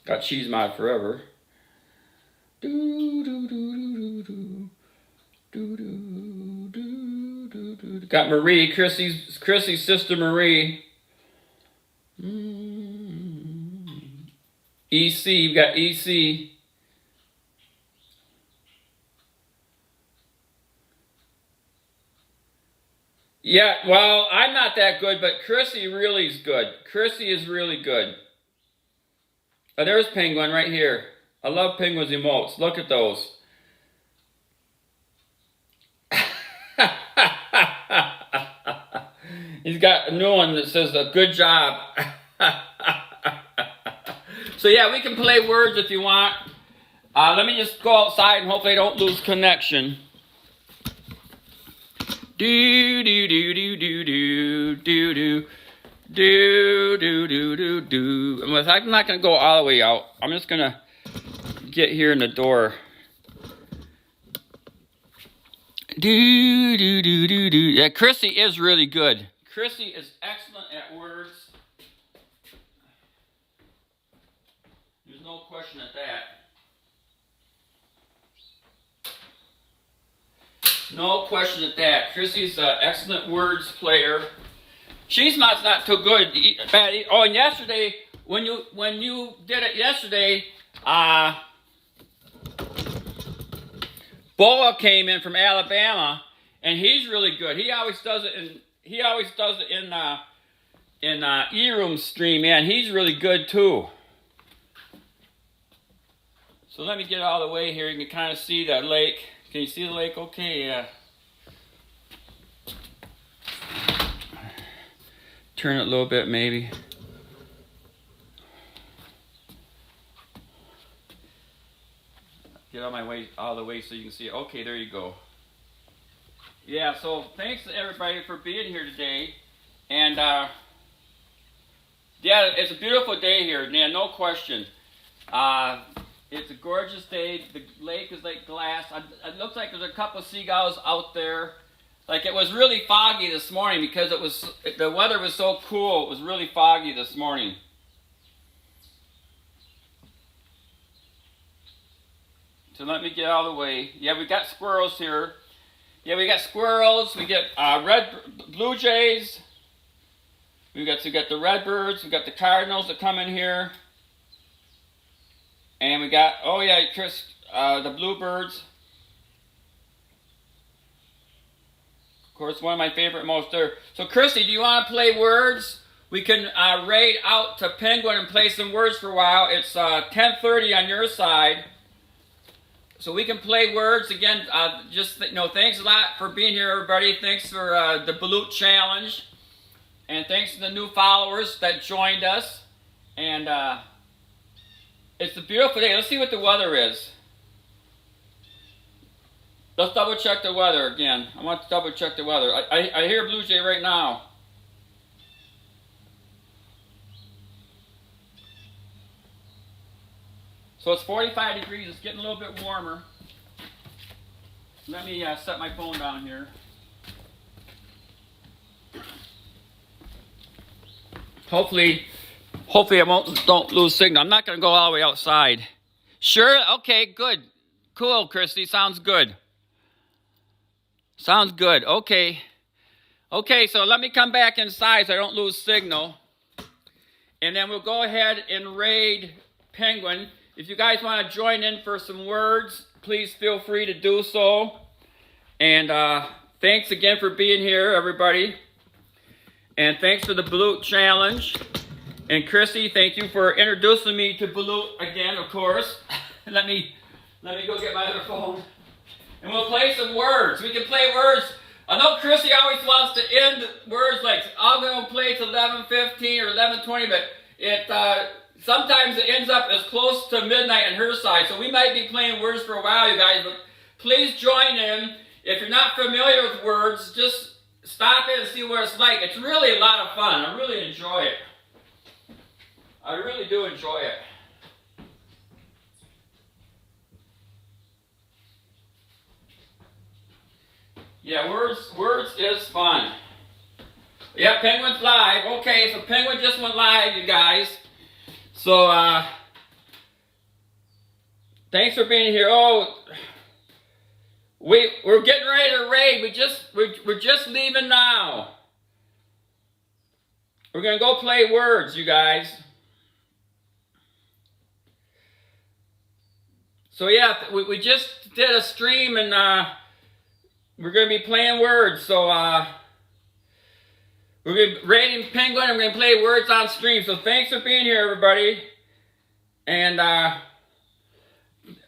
Got cheese mod forever. Got Marie, Chrissy's sister Marie. EC, you got EC. Yeah, well, I'm not that good, but Chrissy really is good. Chrissy is really good. Oh, there's Penguin right here. I love Penguin's emotes. Look at those. He's got a new one that says, good job. So yeah, we can play words if you want. Let me just go outside and hopefully I don't lose connection. Do do do do do do do do do do do do do. I'm not gonna go all the way out. I'm just gonna get here in the door. Do do do do do. Yeah, Chrissy is really good. Chrissy is excellent at words. There's no question at that. No question at that. Chrissy's an excellent words player. Cheese mod's not too good. Bad. Oh, and yesterday, when you did it yesterday, Boa came in from Alabama, and he's really good. He always does it in E-Room stream, man. He's really good too. So let me get all the way here. You can kind of see that lake. Can you see the lake? Okay, yeah. Turn it a little bit, maybe. Get all the way so you can see it. Okay, there you go. Yeah, so thanks to everybody for being here today. And, yeah, it's a beautiful day here. Yeah, no question. It's a gorgeous day. The lake is like glass. It looks like there's a couple of seagulls out there. Like it was really foggy this morning because the weather was so cool. It was really foggy this morning. So let me get out of the way. Yeah, we got squirrels here. Yeah, we got squirrels. We get blue jays. We got the redbirds. We got the cardinals that come in here. And we got, oh yeah, Chris, the bluebirds. Of course, one of my favorite most there. So Christy, do you want to play words? We can raid out to Penguin and play some words for a while. It's 10:30 on your side. So we can play words. Again, thanks a lot for being here, everybody. Thanks for the Balut challenge. And thanks to the new followers that joined us. And it's a beautiful day. Let's see what the weather is. Let's double check the weather again. I want to double check the weather. I hear Blue Jay right now. So it's 45 degrees. It's getting a little bit warmer. Let me set my phone down here. Hopefully I don't lose signal. I'm not going to go all the way outside. Sure? Okay, good. Cool, Christy. Sounds good. Sounds good. Okay. Okay, so let me come back inside so I don't lose signal. And then we'll go ahead and raid Penguin. If you guys want to join in for some words, please feel free to do so. And thanks again for being here, everybody. And thanks for the Balut challenge. And Christy, thank you for introducing me to Balut again, of course. Let me go get my other phone. And we'll play some words. We can play words. I know Christy always wants to end words like, I'm going to play till 11:15 or 11:20, but sometimes it ends up as close to midnight on her side. So we might be playing words for a while, you guys, but please join in. If you're not familiar with words, just stop in and see what it's like. It's really a lot of fun. I really enjoy it. I really do enjoy it. Yeah, words is fun. Yeah, Penguin's live. Okay, so Penguin just went live, you guys. So, thanks for being here. Oh, we're getting ready to raid. We're just leaving now. We're gonna go play words, you guys. So yeah, we just did a stream and we're gonna be playing words. So we're gonna be raiding Penguin and we're gonna play words on stream. So thanks for being here, everybody. And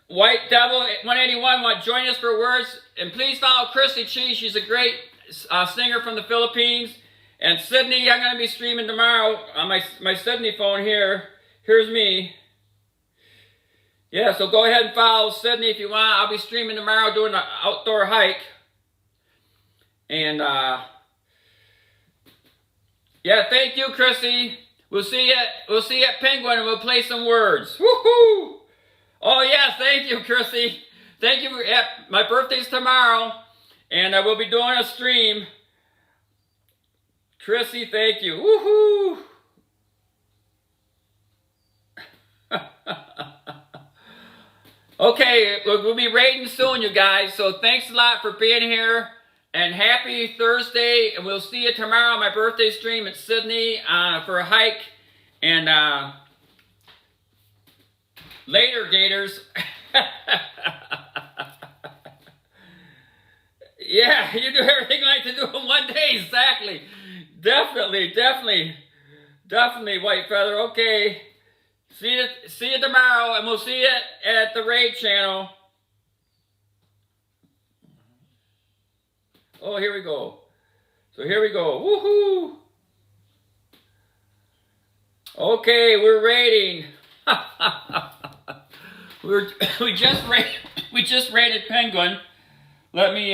White Devil 181 want to join us for words. And please follow Chrissy Chi. She's a great singer from the Philippines. And Sydney, I'm gonna be streaming tomorrow on my Sydney phone here. Here's me. Yeah, so go ahead and follow Sydney if you want. I'll be streaming tomorrow doing an outdoor hike. And, yeah, thank you, Chrissy. We'll see you at Penguin and we'll play some words. Woohoo! Oh, yeah, thank you, Chrissy. Thank you. Yeah, my birthday's tomorrow. And we'll be doing a stream. Chrissy, thank you. Woohoo! Okay, we'll be raiding soon, you guys. So thanks a lot for being here. And happy Thursday. And we'll see you tomorrow on my birthday stream at Sydney for a hike. And later, Gators. Yeah, you do everything you like to do in one day. Exactly. Definitely, White Feather. Okay. See you tomorrow, and we'll see you at the Raid channel. Oh, here we go. So here we go. Woohoo! Okay, we're raiding. we just raided Penguin. Let me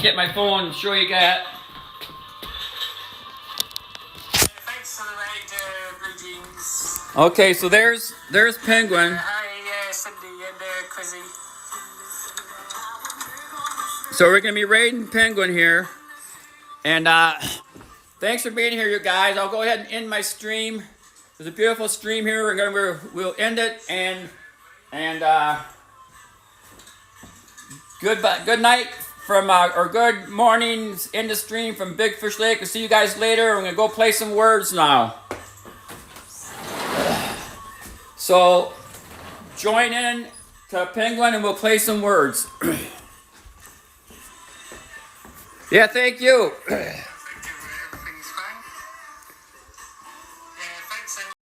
get my phone and show you that. Okay, so there's Penguin. Hi, Cindy and Quizzy. So we're gonna be raiding Penguin here, and thanks for being here, you guys. I'll go ahead and end my stream. There's a beautiful stream here. We'll end it and good night from or good morning in the stream from Big Fish Lake. We'll see you guys later. We're gonna go play some words now. So, join in to Penguin and we'll play some words. Yeah, thank you.